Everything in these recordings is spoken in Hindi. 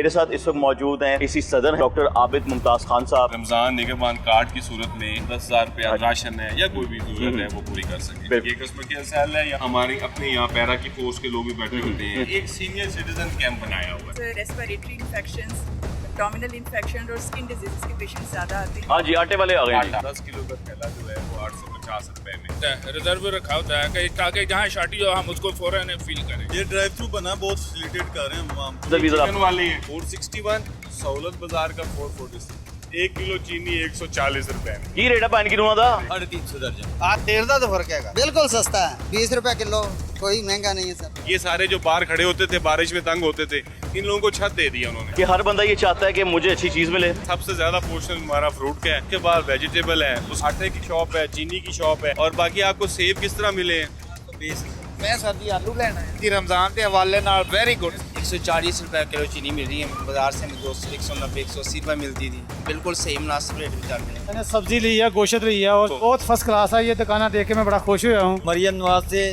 मेरे साथ इस वक्त मौजूद हैं इसी सदर डॉक्टर आबिद मुमताज खान साहब। रमजान निगहबान कार्ड की सूरत में 10,000 रुपया राशन है या कोई भी जरूरत है वो पूरी कर सके। ये कस्टमर केयर सेल है या हमारे अपने यहाँ पैरा की फोर्स के लोग भी बैठे होते हैं। एक सीनियर सिटीजन कैंप बनाया हुआ है। रेस्पिरेटरी इन्फेक्शंस, एब्डोमिनल इन्फेक्शन और स्किन डिजीज के पेशेंट ज्यादा आते हैं। हाँ जी, आटे वाले आ गए हैं। 10 किलो का थैला जो है वो 850 रुपए में रिजर्व रखा होता है ताकि जहाँ शॉर्टेज हो हम उसको फौरन फील करें। ये ड्राइव थ्रू बना बहुत फैसिलिटेट कर रहे हैं हम। चिकन वाले हैं 461, सहूलत बाजार का 446, 1 किलो चीनी 140 रुपए में। की रेट है पानी की रूना था 350 दर्जन। आज 13 तो फर्क है, बिल्कुल सस्ता है, 20 रुपए किलो, कोई महंगा नहीं है सर। ये सारे जो बाहर खड़े होते थे बारिश में तंग होते थे, इन लोगों को छत दे दिया उन्होंने कि हर बंदा ये चाहता है कि मुझे अच्छी चीज मिले। सबसे ज्यादा पोर्शन हमारा फ्रूट का है, उसके बाद वेजिटेबल है, उस आटे की शॉप है, चीनी की शॉप है, और बाकी आपको सेब किस तरह मिले हैं। मैं सर्दी आलू लेना है रमजान के हवाले नाल वेरी गुड। 140 रुपए किलो चीनी मिल रही है, बाजार से 190 180 रुपए मिलती थी। बिल्कुल सही मुनासिब रेट में चल रहे हैं। मैंने सब्जी ली है, गोश्त ली है और बहुत फर्स्ट क्लास है। ये दुकाना देख के मैं बड़ा खुश हुआ हूँ। मरियम नवाज से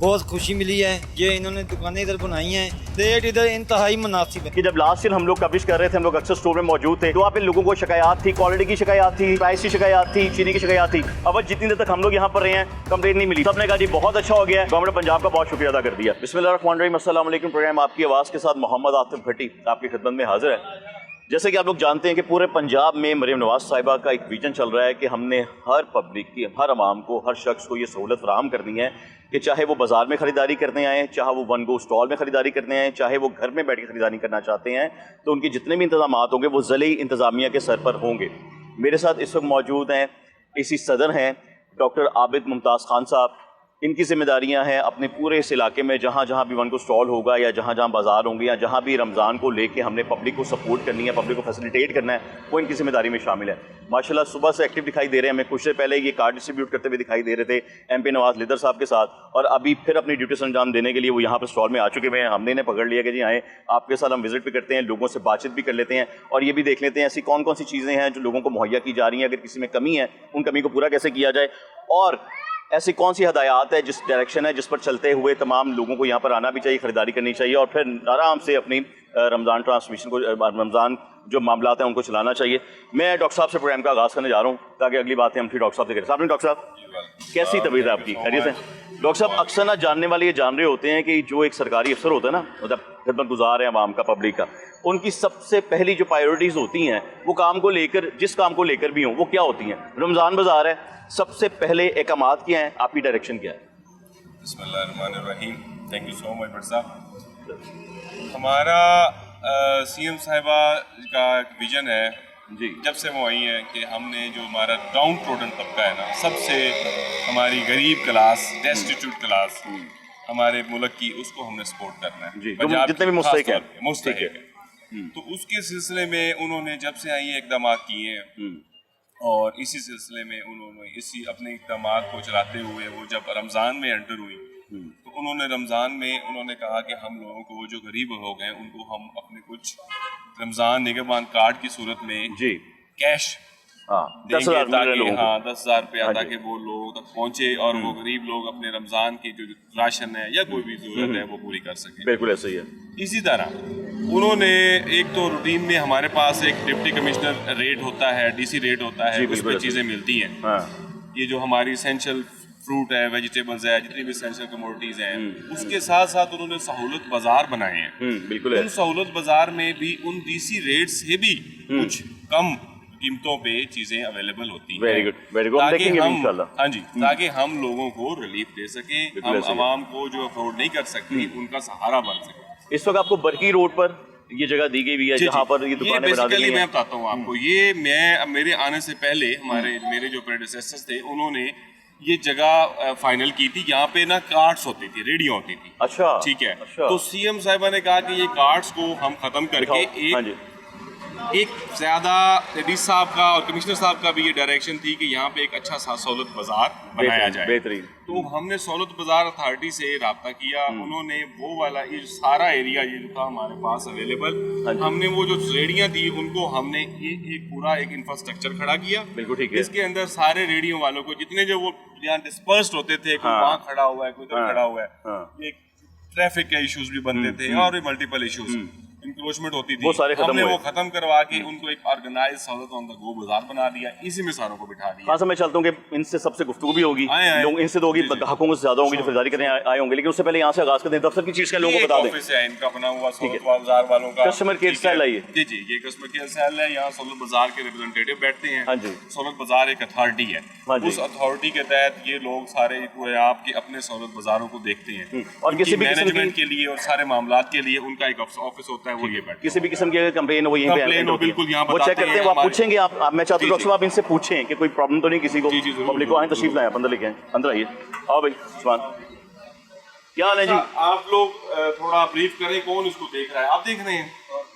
बहुत खुशी मिली है। ये इन्होंने दुकानें इधर बनाई हैं, रेट इधर इंतहाई मुनासिब है। कि जब लास्ट ईयर हम लोग कवरेज कर रहे थे, हम लोग अक्सर स्टोर में मौजूद थे, तो आप इन लोगों को शिकायत थी, क्वालिटी की शिकायत थी, प्राइस की शिकायत थी, चीनी की शिकायत थी। अब जितनी देर तक हम लोग यहाँ पर रहे हैं कंप्लेंट नहीं मिली। सबने कहा जी बहुत अच्छा हो गया है, गवर्नमेंट पंजाब का बहुत शुक्रिया अदा कर दिया। बिस्मिल्लाहिर्रहमानिर्रहीम, अस्सलाम वालेकुम। प्रोग्राम आपकी आवाज़ के साथ मोहम्मद आतिफ भट्टी आपकी खिदमत में हाजिर है। जैसे कि आप लोग जानते हैं कि पूरे पंजाब में मरियम नवाज साहिबा का एक विजन चल रहा है कि हमने हर पब्लिक की, हर आवाम को, हर शख्स को ये सहूलत फराहम करनी है कि चाहे वो बाजार में ख़रीदारी करने आएँ, चाहे वो वन गो स्टॉल में ख़रीदारी करने आएँ, चाहे वो घर में बैठ के ख़रीदारी करना चाहते हैं, तो उनके जितने भी इंतजाम होंगे वो ज़िले इंतज़ामिया के सर पर होंगे। मेरे साथ इस वक्त मौजूद हैं इसी सदर हैं डॉक्टर आबिद मुमताज़ खान साहब। इनकी जिम्मेदारियां हैं अपने पूरे इस इलाके में जहाँ जहाँ भी वन को स्टॉल होगा या जहाँ जहाँ बाजार होंगे या जहाँ भी रमज़ान को लेके हमने पब्लिक को सपोर्ट करनी है, पब्लिक को फैसिलिटेट करना है, वो इनकी जिम्मेदारी में शामिल है। माशाल्लाह सुबह से एक्टिव दिखाई दे रहे हैं। हमें कुछ देर पहले ये कार्ड डिस्ट्रीब्यूट करते हुए दिखाई दे रहे थे MP नवाज लिदर साहब के साथ, और अभी फिर अपनी ड्यूटी अंजाम देने के लिए वो यहाँ पर स्टॉल में आ चुके हुए हैं। हमने इन्हें पकड़ लिया कि जी आएँ, आपके साथ हम विजिट भी करते हैं, लोगों से बातचीत भी कर लेते हैं और ये भी देख लेते हैं ऐसी कौन कौन सी चीज़ें हैं जो लोगों को मुहैया की जा रही हैं। अगर किसी में कमी है, उन कमी को पूरा कैसे किया जाए, और ऐसी कौन सी हदायत है, जिस डायरेक्शन है जिस पर चलते हुए तमाम लोगों को यहाँ पर आना भी चाहिए, ख़रीदारी करनी चाहिए और फिर आराम से अपनी रमज़ान ट्रांसमिशन को, रमज़ान जो मामला हैं उनको चलाना चाहिए। मैं डॉक्टर साहब से प्रोग्राम का आगाज़ करने जा रहा हूँ ताकि अगली बातें हम फिर डॉक्टर साहब से करें। साहब, डॉक्टर साहब कैसी तबीयत है आपकी? खैरियत है? डॉक्टर साहब, अक्सर ना जानने वाले ये जान रहे होते हैं कि जो एक सरकारी अफसर होता है ना, मतलब खिदमत गुजार है आवाम का, पब्लिक का, उनकी सबसे पहली जो प्रायोरिटीज़ होती हैं वो काम को लेकर, जिस काम को लेकर भी हों, वो क्या होती हैं? रमज़ान बाजार है, सबसे पहले अहकामात क्या हैं, आपकी डायरेक्शन क्या है? बिस्मिल्लाहिर्रहमानिर्रहीम। Thank you so much Bhatt साहब। हमारा CM साहिबा का विजन है जी, जब से वो आई है कि हमने जो हमारा डाउन ट्रोडन तबका है ना, सबसे हमारी गरीब क्लास, डेस्टिट्यूट क्लास हमारे मुल्क की, उसको हमने सपोर्ट करना है जी, जितने भी मुस्तहिक है। तो उसके सिलसिले में उन्होंने जब से आई इकदाम किए हैं और इसी सिलसिले में उन्होंने इसी अपने इकदाम को चलाते हुए वो जब रमज़ान में एंटर हुई तो उन्होंने रमज़ान में उन्होंने कहा कि हम लोगों को जो गरीब लोग हैं उनको हम अपने कुछ रमज़ान निगहबान कार्ड की सूरत में जी कैश 10,000 रुपया ताकि वो लोगों तक पहुँचे और वो गरीब लोग अपने रमज़ान की जो राशन है या कोई भी ज़रूरत है वो पूरी कर सकें। बिल्कुल ऐसा ही है। इसी तरह उन्होंने एक तो रूटीन में हमारे पास एक डिप्टी कमिश्नर रेट होता है, DC रेट होता है, उस पर चीज़ें मिलती हैं। ये जो हमारी एसेंशियल फ्रूट है, वेजिटेबल्स है, जितनी भी एसेंशियल कमोडिटीज़ हैं, उसके साथ साथ उन्होंने सहूलत बाजार बनाए हैं। बिल्कुल। उन सहूलत बाजार में भी उन DC रेट से भी कुछ कम कीमतों पे चीजें अवेलेबल होती हैं। Very good, very good. ताकि हम, हाँ जी, ताकि हम लोगों को रिलीफ दे सकें, हम आवाम को जो अफोर्ड नहीं कर सकती उनका सहारा बन सके। इस वक्त आपको बरकी रोड पर ये जगह दी गई है जहाँ पर ये दुकानें बना दी गई हैं। मैं बताता हूँ आपको, ये मेरे आने से पहले मेरे जो प्रेडेसेसर्स थे उन्होंने ये जगह फाइनल की थी। यहाँ पे ना कार्ड्स होती थी, रेडियो होती थी। अच्छा, ठीक है। अच्छा। तो CM साहिबा ने कहा कि ये कार्ड्स को हम खत्म करके एक ज़्यादा एडी साहब का और कमिश्नर साहब का भी ये डायरेक्शन थी कि यहाँ पे एक अच्छा सा सहूलत बाजार बनाया जाए। बेहतरीन। तो हमने सहूलत बाजार अथॉरिटी से रब्ता किया, उन्होंने वो वाला ये सारा एरिया ये जो था हमारे पास अवेलेबल, हमने वो जो रेडियाँ थी उनको हमने एक पूरा एक इंफ्रास्ट्रक्चर खड़ा किया। बिल्कुल ठीक है। इसके अंदर सारे रेडियो वालों को जितने जो वो यहाँ डिस्पर्स्ड होते थे, कोई वहाँ खड़ा हुआ है, कोई उधर खड़ा हुआ है, ये ट्रैफिक के इश्यूज भी बनते थे और मल्टीपल इश्यूज, इंक्रोचमेंट होती थी, वो सारे खत्म हमने हुए। वो खत्म करवा के उनको एक ऑर्गेनाइज सहूलत ऑन द गो बाजार बना दिया, इसी में सारों को बिठा दिया। हाँ सर, मैं चलता हूँ कि इनसे सबसे गुफ्तगू भी होगी, आए। लोग इनसे तो होगी, जी, जी। हकों से ज्यादा होंगी जो खरीदारी करने आए होंगे, लेकिन उससे पहले यहाँ से आगाज करते हैं दफ्तर की चीज का लोगों को बता दें। ऑफिस है इनका बना हुआ सहूलत बाजार वालों का, कस्टमर केयर ठीक है। सेल है ये। जी जी, ये कस्टमर केयर सेल है, यहाँ सहूलत बाजार के रिप्रेजेंटेटिव बैठते हैं। हाँ जी। सहूलत बाजार एक अथॉरिटी है, हाँ जी। उस अथॉरिटी के तहत ये लोग सारे पूरे आपके अपने सहूलत बाजारों को देखते हैं और किसी भी किस्म मैनेजमेंट की के लिए और सारे मामलात के लिए उनका एक ऑफिस होता है, वो ये बैठते किसी भी किस्म की कंप्लेन हो वो यहीं पे Complain attend हो, होती है। बिल्कुल यहाँ वो चेक बताते करते हैं, हैं वो आप हमारे- पूछेंगे आप मैं चाहता हूँ जी, डॉक्टर साहब आप इनसे पूछें कि कोई प्रॉब्लम तो नहीं किसी को, जी, जी, जरूर, पब्लिक को आए तशरीफ लाएं, अंदर लेके आए, अंदर आइए, आओ भाई उस्मान, क्या हाल है जी? आप लोग थोड़ा ब्रीफ करें, कौन इसको देख रहा है? आप देख रहे हैं?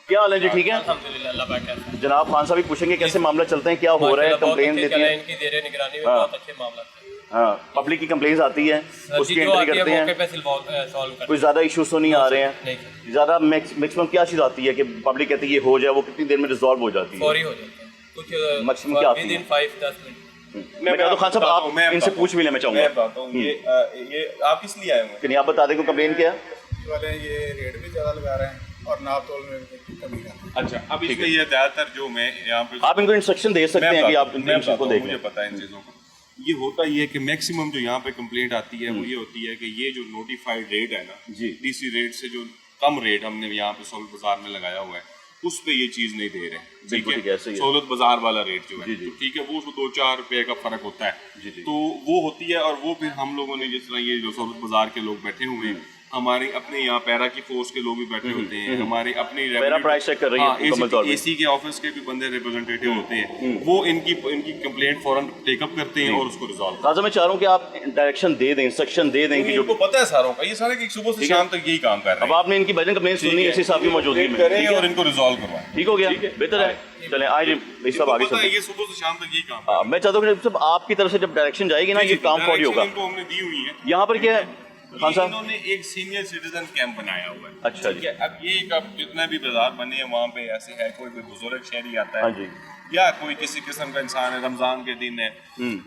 क्या हाल है जी? ठीक है अल्हम्दुलिल्लाह, अल्लाह पाक है। जनाब, खान साहब भी पूछेंगे कैसे मामला चलते हैं, क्या हो रहा है, बहुत कंप्लेन अच्छे देती चले, है, इनकी जेरे निगरानी में हाँ। बहुत अच्छे मामला है। हाँ, पब्लिक की कंप्लेन आती है, उसकी जो एंट्री आती है करते मौके हैं, पे सॉल्व करते कोई ज्यादा इश्यूज तो नहीं आ रहे हैं, नहीं, ज्यादा मैक्सिमम क्या चीज आती है कि पब्लिक कहती है ये हो जाए, वो कितनी देर में रिजॉल्व हो जाती है? फौरी हो जाते हैं कुछ Maximum क्या आती है? Within 5-10 minute. मैं कहता हूँ खान साहब आप इनसे पूछ भी लें, मैं चाहूँगा मैं बताता हूँ, ये आप किस लिए आए हुए हैं? कि आप बता दें को कंप्लेन क्या है? वाले ये रेट भी ज़्यादा लगा रहे हैं और नाप तोल में भी कमी कर रहे हैं। अच्छा, अब इसमें ये ज्यादातर जो मैं यहाँ पे आप इनको इंस्ट्रक्शन दे सकते हैं कि आप इन चीज़ों को देख मुझे लें। पता है इन चीज़ों को। ये होता ही है कि मैक्सिमम जो यहाँ पे कंप्लेंट आती है वो ये होती है कि ये जो नोटिफाइड रेट है ना, जी। डीसी रेट से जो कम रेट हमने यहाँ पे सहूलत बाजार में लगाया हुआ है उस पे ये चीज नहीं दे रहे, बिल्कुल ठीक है, ऐसे ही है। सहूलत बाजार वाला रेट जो है, जी, जी। तो ठीक है, वो 2-4 रुपए का फर्क होता है, जी, जी। तो वो होती है। और वो फिर हम लोगों ने जिस तरह ये जो सहूलत बाजार के लोग बैठे हुए हैं, हमारे अपने यहाँ पैरा की फोर्स के लोग भी बैठे होते हैं, हमारे अपनी पैरा प्राइस चेक कर रही है मुकम्मल तौर पे। एसी के ऑफिस के भी बंदे रिप्रेजेंटेटिव होते हैं, वो इनकी कंप्लेंट फौरन टेकअप करते हैं और उसको रिजॉल्व। खासा मैं चाह रहा हूँ कि आप डायरेक्शन दे दें, इंस्ट्रक्शन दे दें कि जो इनको पता है सारों का, ये सारे कि सुबह से ठीक है। शाम तक यही काम कर रहे अब हैं। आपने इनकी भजन कंप्लेन सुनी इसी साहब की मौजूदगी में, करें ठीक है? और इनको रिजॉल्व करवाएं। ठीक हो गया, बेहतर है। चलें आज भाई साहब आगे इनको पता है चलते ये सुबह से शाम तक यही काम हैं। मैं चाहता हूँ कि जब आपकी तरफ से जब डायरेक्शन जाएगी ना, ये काम फौरी होगा। इनको हमने दी हुई है। यहाँ पर क्या है खान साहब? इन्होंने एक सीनियर सिटीजन कैंप बनाया हुआ है। अच्छा ठीक है, अब ये अब जितने भी बाजार बने हैं वहाँ पे ऐसे है, कोई भी बुजुर्ग शहरी आता है, हाँ जी। या कोई किसी किस्म का इंसान है, रमजान के दिन है,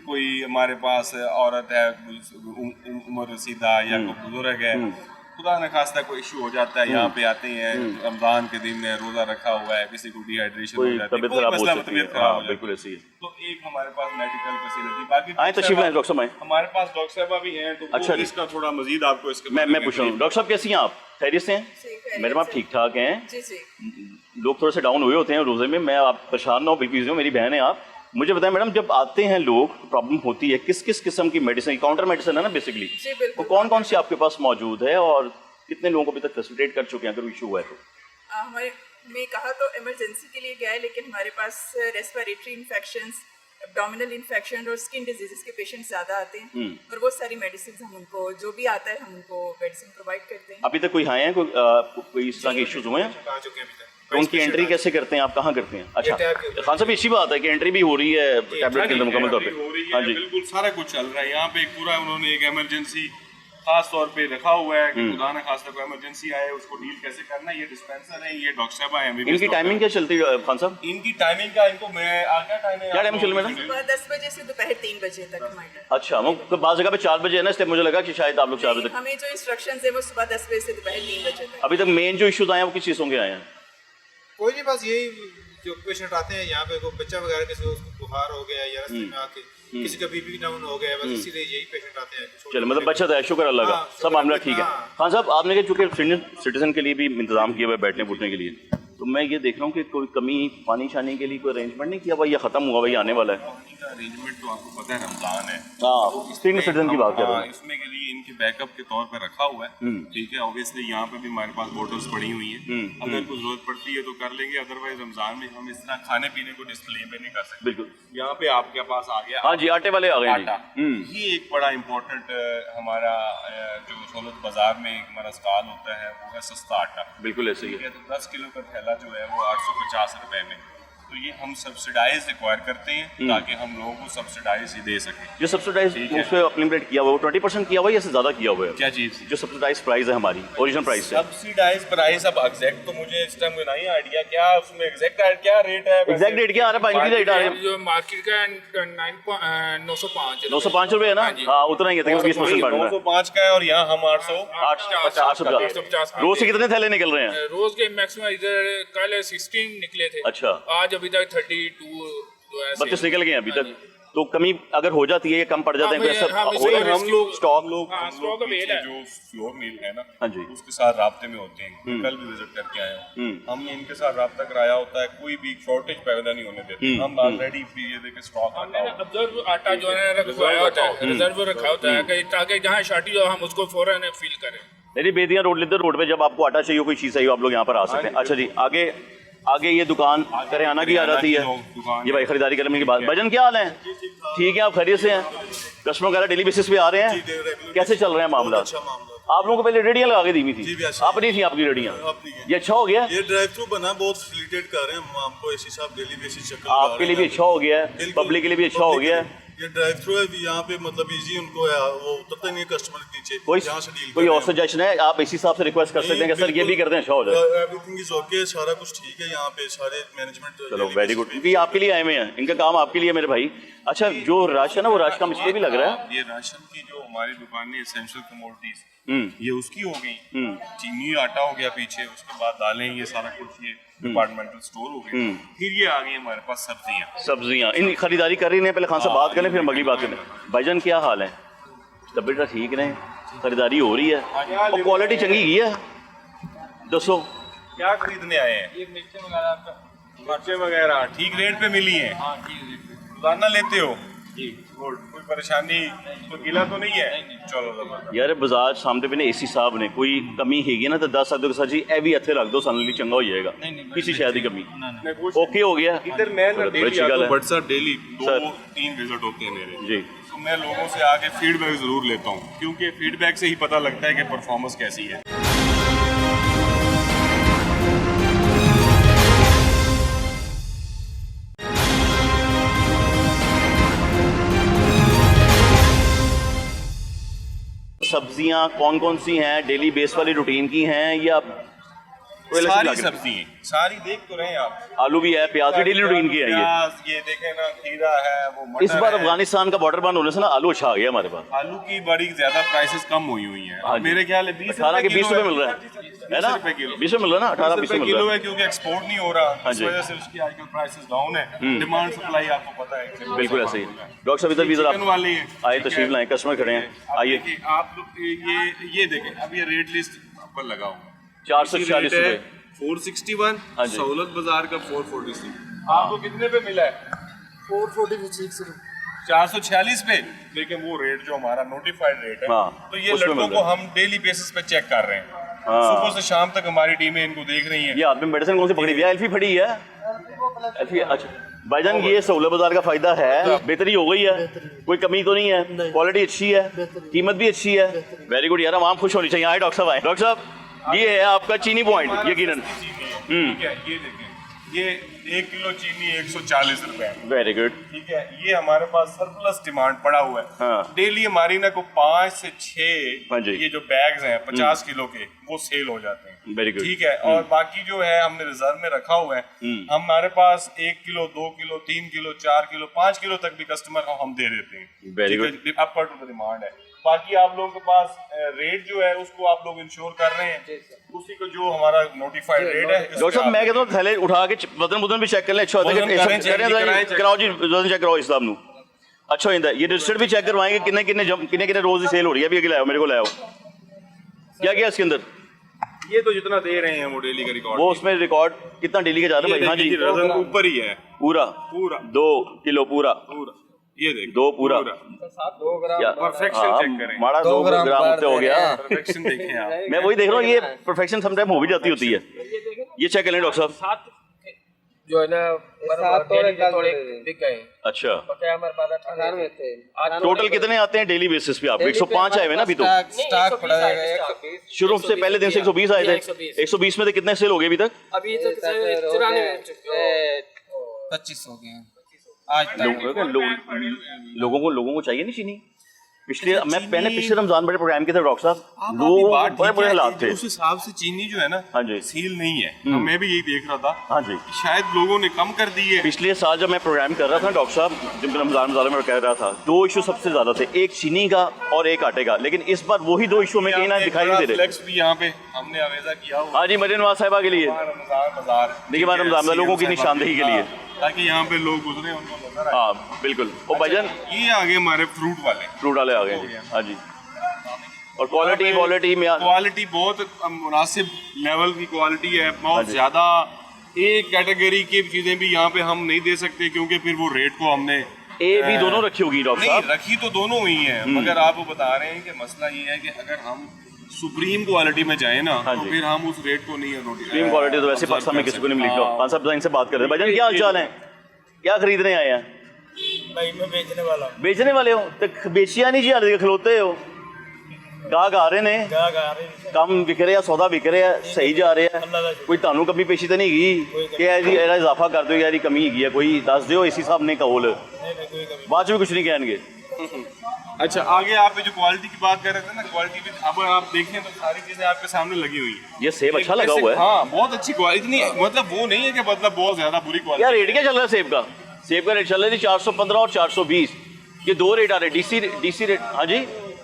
कोई हमारे पास औरत है उम्र रसीदा या कोई बुजुर्ग है, खुदा न खास्ता कोई इशू हो जाता है, यहाँ पे आते हैं, रमजान के दिन है, रोजा रखा हुआ है, किसी को डिहाइड्रेशन हो कोई जाती है, तबीयत कोई खराब हो मसला सकती है, तबीयत खराब हो हाँ जाती बिल्कुल ऐसी है। तो एक हमारे पास मेडिकल फैसिलिटी, बाकी आए तशरीफ लाएं डॉक्टर साहब, आए। हमारे पास डॉक्टर साहब भी हैं, तो अच्छा वो जी। इसका थोड़ा मजीद आपको इसके मैं पूछ रहा हूँ डॉक्टर साहब कैसी हैं आप? खैरियत से हैं? जी, खैरियत मैडम आप से। ठीक ठाक हैं? जी जी। लोग थोड़े से डाउन हुए होते हैं रोजे में, मैं आप परेशान ना हो, बिल्कुल हो, मेरी बहन है आप। मुझे बताएं मैडम, जब आते हैं लोग, प्रॉब्लम होती है, किस किस किस्म की मेडिसिन, काउंटर मेडिसिन है ना बेसिकली, जी, बिल्कुल। वो कौन कौन सी आपके पास मौजूद है और कितने लोगों को अभी तक फैसिलिटेट कर चुके हैं अगर इशू हुआ है तो? हमारे में कहा तो इमरजेंसी के लिए गया है, लेकिन हमारे पास रेस्पिरेटरी इन्फेक्शंस, एब्डोमिनल इन्फेक्शन और स्किन डिजीजेस के पेशेंट ज़्यादा आते हैं, और वो सारी मेडिसिन हम उनको जो भी आता है हम उनको मेडिसिन प्रोवाइड करते हैं। अभी तक कोई आए हैं, कोई इस तरह के इश्यूज हुए हैं? आ चुके हैं अभी तक। तो उनकी एंट्री कैसे करते हैं, आप कहाँ करते हैं? अच्छा खान साहब, अच्छी बात है कि एंट्री भी हो रही है टैबलेट के अंदर मुकम्मल तौर हो रही पे। है, हाँ जी, बिल्कुल सारा कुछ चल रहा है यहाँ पे। एक पूरा उन्होंने एक इमरजेंसी खास तौर पे रखा हुआ है कि खुदा न खास्ता कोई इमरजेंसी आए उसको डील कैसे करना है। ये डिस्पेंसर है, ये डॉक्टर साहब हैं, इनकी टाइमिंग क्या चलती है खान साहब? इनकी टाइमिंग का इनको मैं क्या टाइम है, क्या टाइम चल मैडम? सुबह 10 बजे से दोपहर 3 बजे तक हमारे टाइम। अच्छा, वो बाज़ जगह पे 4 बजे है ना, इसलिए मुझे लगा कि शायद आप लोग 4 बजे तक। हमें जो इंस्ट्रक्शंस है वो सुबह 10 बजे से दोपहर 3 बजे तक। अभी तक मेन जो इश्यूज आए हैं वो किस चीज़ों के आए हैं? कोई नहीं, बस यही जो पेशेंट आते हैं यहाँ पे, कोई बच्चा वगैरह किसी को बुखार हो गया या रास्ते में आके किसी का बीपी डाउन हो गया, बस इसीलिए यही पेशेंट आते हैं। चलो, मतलब बचत है, शुक्र अल्लाह का, हाँ, सब शुक्र मामला है, ठीक है। हाँ। खान साहब, आपने कहा चूँकि सीनियर सिटीजन के लिए भी इंतजाम किया हुआ है बैठने उठने के लिए, तो मैं ये देख रहा हूँ कि कोई कमी पानी छाने के लिए कोई अरेंजमेंट नहीं किया भाई? ये खत्म हुआ भाई, आने वाला है। पानी का अरेंजमेंट तो आपको पता है रमजान है, हाँ, सीनियर सिटीजन की बात कर रहा हूँ। इसमें के लिए इनके बैकअप के तौर पर रखा हुआ है। ठीक है, ऑब्वियसली यहाँ पे भी हमारे पास बोटल्स पड़ी हुई हैं, अगर कुछ जरूरत पड़ती है तो कर लेंगे, अदरवाइज रमजान में हम इस तरह खाने पीने को डिस्प्ले पे नहीं कर सकते। बिल्कुल, यहाँ पे आपके पास आ गया हाँ जी, आटे वाले आ गए आटा। जी। ये एक बड़ा इम्पोर्टेंट हमारा जो सहूलत बाजार में हमारा स्टॉल होता है वो है सस्ता आटा। बिल्कुल ऐसे ही ठीक है। है, तो 10 किलो का थैला जो है वो 850 रुपए में, तो ये हम सब्सिडाइज रिक्वायर करते हैं ताकि हम लोगों को सब्सिडाइज ही दे सकें। जो सब्सिडाइज उस पर इम्प्लीमेंट किया हुआ है वो 20% किया हुआ है या इससे ज़्यादा किया हुआ है? क्या चीज़? जो सब्सिडाइज प्राइस है हमारी ओरिजिनल प्राइस से। सब्सिडाइज प्राइस अब एग्जैक्ट तो मुझे इस टाइम नहीं आइडिया, क्या उसमें एग्जैक्ट क्या रेट है? एग्जैक्ट रेट क्या आ रहा है? पानी की रेट आ रहा है जो मार्केट का 905 905 रुपये है ना? हाँ उतना ही है, 20% बढ़ रहा है। 905 का है और यहाँ हम 850। रोज से कितने थैले निकल रहे हैं? रोज के मैक्सिमम इधर कल 16 निकले थे। अच्छा। आज अभी तक 32 25 निकल गए हैं अभी तक। तो कमी अगर हो जाती है या कम पड़ जाते हैं हाँ, हाँ, हम लोग स्टॉक स्टॉक अवेल है। जो फ्लोर मिल है ना, हाँ जी, उसके साथ राब्ते में होते हैं। मैं कल भी विजिट करके आया हूँ। हमने इनके साथ राब्ता कराया होता है, कोई भी शॉर्टेज पैदा नहीं होने देते। हम ऑलरेडी ये देखे स्टॉक ऑब्जर्व आटा जो है रखवाया होता है, रिजर्व रखा होता है ताकि जहाँ शॉर्टेज हो हम उसको फौरन फील करें। मेरी बेदियाँ रोड लिद्दर रोड पे जब आपको आटा चाहिए कोई चीज़ चाहिए आप लोग यहाँ पर आ सकते हैं। अच्छा जी, आगे ये दुकान करियाना की आ जाती है। ये भाई खरीदारी करने के बाद भजन क्या हाल है? ठीक है, आप खैरियत से हैं? कस्टमर वगैरह डेली बेसिस पे आ रहे हैं? कैसे चल रहे हैं मामला? आप लोगों को पहले रेडियाँ लगा के दी हुई थी, आप नहीं थी आपकी रेडियाँ? ये अच्छा हो गया? ये ड्राइव थ्रू बना, बहुत फैसिलिटेट कर रहे हैं हम आपको एसी साहब डेली बेसिस चक्कर आपके लिए भी अच्छा हो गया है, पब्लिक के लिए भी अच्छा हो गया है। ये ड्राइव थ्रू है यहाँ पे, मतलब इजी उनको है, वो उतरता नहीं है कस्टमर के नीचे। कोई और सजेशन है आप इसी हिसाब से रिक्वेस्ट कर सकते हैं कि सर ये भी कर दें, अच्छा हो जाए। एवरीथिंग इज ओके, सारा कुछ ठीक है यहाँ पे, सारे मैनेजमेंट। चलो वेरी गुड, क्योंकि आपके लिए आए हुए हैं, इनका काम आपके लिए मेरे भाई। अच्छा, जो राशन है वो राशन का मुझे भी लग रहा है ये राशन की जो हमारी दुकान है एसेंशियल कमोडिटीज, ये उसकी हो गई। चीनी आटा हो गया पीछे, उसके बाद दालें, ये सारा कुछ ये डिपार्टमेंटल स्टोर हो गए। फिर ये आ गई हमारे पास सब्जियां। इन खरीदारी कर रही हैं, पहले खान साहब बात करें फिर हम अगली बात करें। भाईजान क्या हाल है? तबीयत ठीक नहीं, खरीदारी हो रही है और क्वालिटी चंगी की है? दसो क्या खरीदने आए हैं? ये मिर्चें वगैरह ठीक रेट पे मिली है? रोजाना लेते हो? कोई परेशानी तो गिला तो नहीं है? चलो यार बजाज सामने पे एसी साहब ने कोई कमी हैगी ना तो दस सकते हो सर जी ए भी हथे रख दो सन लिए चंगा हो जाएगा, किसी शायद की कमी ओके हो गया। इधर मैं डेली 2-3 विजिट होते हैं मेरे जी, तो मैं लोगों से आके फीडबैक जरूर लेता हूँ, क्योंकि फीडबैक से ही पता लगता है कि परफॉर्मेंस कैसी है। सब्जियां कौन कौन सी हैं? डेली बेस वाली रूटीन की हैं या सारी सब्जी सारी देख तो रहे हैं आप? आलू भी है, प्याज भी डेली रूटीन की है। ये देखें ना, खीरा है, वो मटर इस बार है। अफगानिस्तान का बॉर्डर बंद होने से ना आलू अच्छा आ गया हमारे पास। आलू की बड़ी ज्यादा प्राइसेस कम हुई है। मेरे ख्याल है 18 के 20 रुपए मिल रहा है ना? 20 में मिल रहा है ना? 18-20 में मिल रहा है क्योंकि एक्सपोर्ट नहीं हो रहा, इस वजह से उसकी आजकल प्राइसेस डाउन है। डिमांड सप्लाई आपको पता है बिल्कुल ऐसे ही। डॉक्टर साहब इधर भी जरा आए, तशरीफ लाएं, कस्टमर खड़े हैं, आइए। आप ये देखें, अब ये रेट लिस्ट पर लगा हुआ 440 रुपए 461, सहूलत बाजार का 446। आपको कितने पे मिला है? 446 446 पे। लेकिन वो रेट जो हमारा नोटिफाइड रेट है, तो ये लड़कों को हम डेली बेसिस पे चेक कर रहे हैं। सुबह से शाम तक हमारी टीमें इनको देख रही हैं। ये आपने मेडिसिन कौन सी पकड़ी हुई है? एल्फी पड़ी है? एल्फी, अच्छा भाईजान ये सहूलत बाजार का फायदा है, बेहतरी हो गई है, कोई कमी तो नहीं है, क्वालिटी अच्छी है, कीमत भी अच्छी है। वेरी गुड यार, हम आप खुश होनी चाहिए। आए डॉक्टर साहब, आए डॉक्टर साहब, ये है आपका चीनी पॉइंट यकीनन। ठीक है, ये देखें, ये 1 किलो चीनी 140 रुपए। Very good. ठीक है, ये हमारे पास सरप्लस डिमांड पड़ा हुआ है। डेली हमारी ना को 5 से 6 ये जो बैग्स हैं 50 किलो के, वो सेल हो जाते हैं। Very good. ठीक है, और बाकी जो है हमने रिजर्व में रखा हुआ है। हमारे पास 1 kilo 2 kilo 3 kilo 4 kilo 5 kilo तक भी कस्टमर को हम दे देते हैं। Very good. Upper two the demand है। बाकी आप लोगों के पास रेट जो है उसको आप लोग इंश्योर कर रहे हैं, उसी को जो हमारा नोटिफाइड रेट है। डॉक्टर साहब मैं कहता हूँ थैले उठा के वजन भी चेक कर लें, अच्छा होता है। कराओ जी, वजन चेक कराओ इस साहब नू, अच्छा होता है। ये रजिस्टर्ड भी चेक करवाएंगे किन्ने रोज ही सेल हो रही है? अभी अभी लाओ, मेरे को लाओ, क्या क्या इसके अंदर? ये तो जितना दे रहे हैं वो डेली का रिकॉर्ड, वो उसमें रिकॉर्ड कितना डेली का जा रहा है भाई? हाँ जी, वजन ऊपर ही है पूरा 2 किलो पूरा, ये देख 2 पूरा परफेक्शन चेक करें। माड़ा 2 ग्राम से हो गया। परफेक्शन देखें आप। मैं वही देख रहा हूँ, ये परफेक्शन समटाइम हो भी जाती होती है। ये चेक कर लें डॉक्टर साहब, जो है ना थोड़े बिक गए। अच्छा, हमारे पास 98 थे। टोटल कितने आते हैं डेली बेसिस पे आपको? 105 आए हुए ना अभी तो? स्टॉक पड़ा है शुरू से पहले दिन से 120 आए थे। 120 में से कितने सेल हो गए अभी तक? अभी तक 94 25 हो गए हैं आज तक। लोगों को चाहिए नहीं चीनी। मैंने पिछले रमजान बड़े प्रोग्राम के थे डॉक्टर साहब, लोग बड़े बड़े हालात थे। उस हिसाब से चीनी जो है ना हाँ जी सील नहीं है। मैं भी यही देख रहा था। हाँ जी शायद लोगों ने कम कर दी है। पिछले साल जब मैं प्रोग्राम कर रहा था डॉक्टर साहब, जब रमजान में कह रहा था, 2 इशू सबसे ज्यादा थे, एक चीनी का और एक आटे का। लेकिन इस बार वही 2 इशू में कहीं ना दिखाई नहीं दे रहे। फ्लेक्स भी यहाँ पे हमने आवेजा किया हुआ। हाँ जी, मरीन नवाज साहिबा के लिए देखिए बार रमजान लोगों की निशानदेही के लिए, ताकि यहाँ पे लोग गुजरे उनको नजर आए। हाँ बिल्कुल। और भाईजान ये आगे हमारे फ्रूट वाले आ गए। हाँ जी, और क्वालिटी में क्वालिटी बहुत मुनासिब लेवल की क्वालिटी है। बहुत ज्यादा एक कैटेगरी की चीजें भी यहाँ पे हम नहीं दे सकते, क्योंकि फिर वो रेट को हमने ए भी दोनों रखी होगी डॉक्टर नहीं साहब। रखी तो दोनों हुई है, मगर आप वो बता रहे हैं कि मसला ये है कि अगर हम सुप्रीम क्वालिटी में जाए ना तो फिर हम उस रेट को नहीं सुप्रीम क्वालिटी तो वैसे पाकिस्तान में किसी को नहीं मिली। खान साहब इनसे बात कर रहे हैं। भाईजान क्या हाल चाल है, क्या खरीदने आए हैं? भाई मैं बेचने वाले हो तो बेचिया नहीं जी, हाल खलोते हो। गाहक आ रहे ने, कम विक रहे, सौदा विक रहा, सही जा रहा है, कोई तानू कमी पेशी तो नहीं गई कि यार जी एड़ा इजाफा कर दो, यार कमी है कोई दस दो, इसी साहब ने कहोल बाद में कुछ नहीं कहेंगे। अच्छा, आगे आप जो क्वालिटी की बात कर रहे थे ना, क्वालिटी भी अब आप देखें तो सारी चीजें आपके सामने लगी हुई है। ये सेब अच्छा लगा हुआ है। हाँ बहुत अच्छी क्वालिटी, नहीं मतलब वो नहीं है कि मतलब बहुत ज्यादा बुरी क्वालिटी। क्या रेट क्या चल रहा है सेब का? सेब का रेट चल रहा है जी 415 और 420, ये 2 रेट आ रहे। डीसी रेट हाँ जी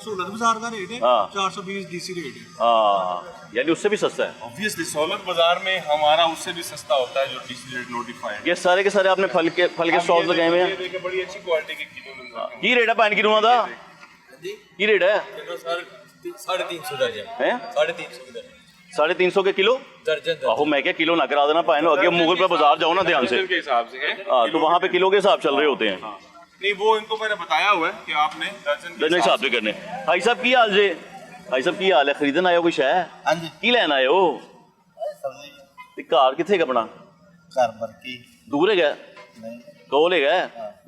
सोलर बाजार का रेट है 420 डीसी रेट है। हाँ यानी उससे भी सस्ता है। ऑब्वियसली सोलर बाजार में हमारा उससे भी सस्ता होता है जो डीसी रेट नोटिफाइड। ये सारे के सारे आपने फल के स्टॉल्स लगाए हुए हैं। देखिए बड़ी अच्छी क्वालिटी के किलो की रेट है पैन किलो का? की रेट है? 350 दर्जन हैं 350 350 के किलो दर्जन। आहो मैं क्या किलो ना करा देना पाए ना, अगे मुगल पे बाजार जाओ ना ध्यान से के हिसाब से है। हाँ तो वहाँ पे किलो के हिसाब चल रहे होते हैं। नहीं वो इनको मैंने बताया हुआ है कि आपने दर्जन के हिसाब से करने। भाई साहब की हाल जे? भाई साहब की हाल है? खरीदन आए हो कुछ है? हाँ जी की लैन आए हो? घर कितने का अपना? घर बरकी दूर है गया नहीं ਕੋਲ ਹੈਗਾ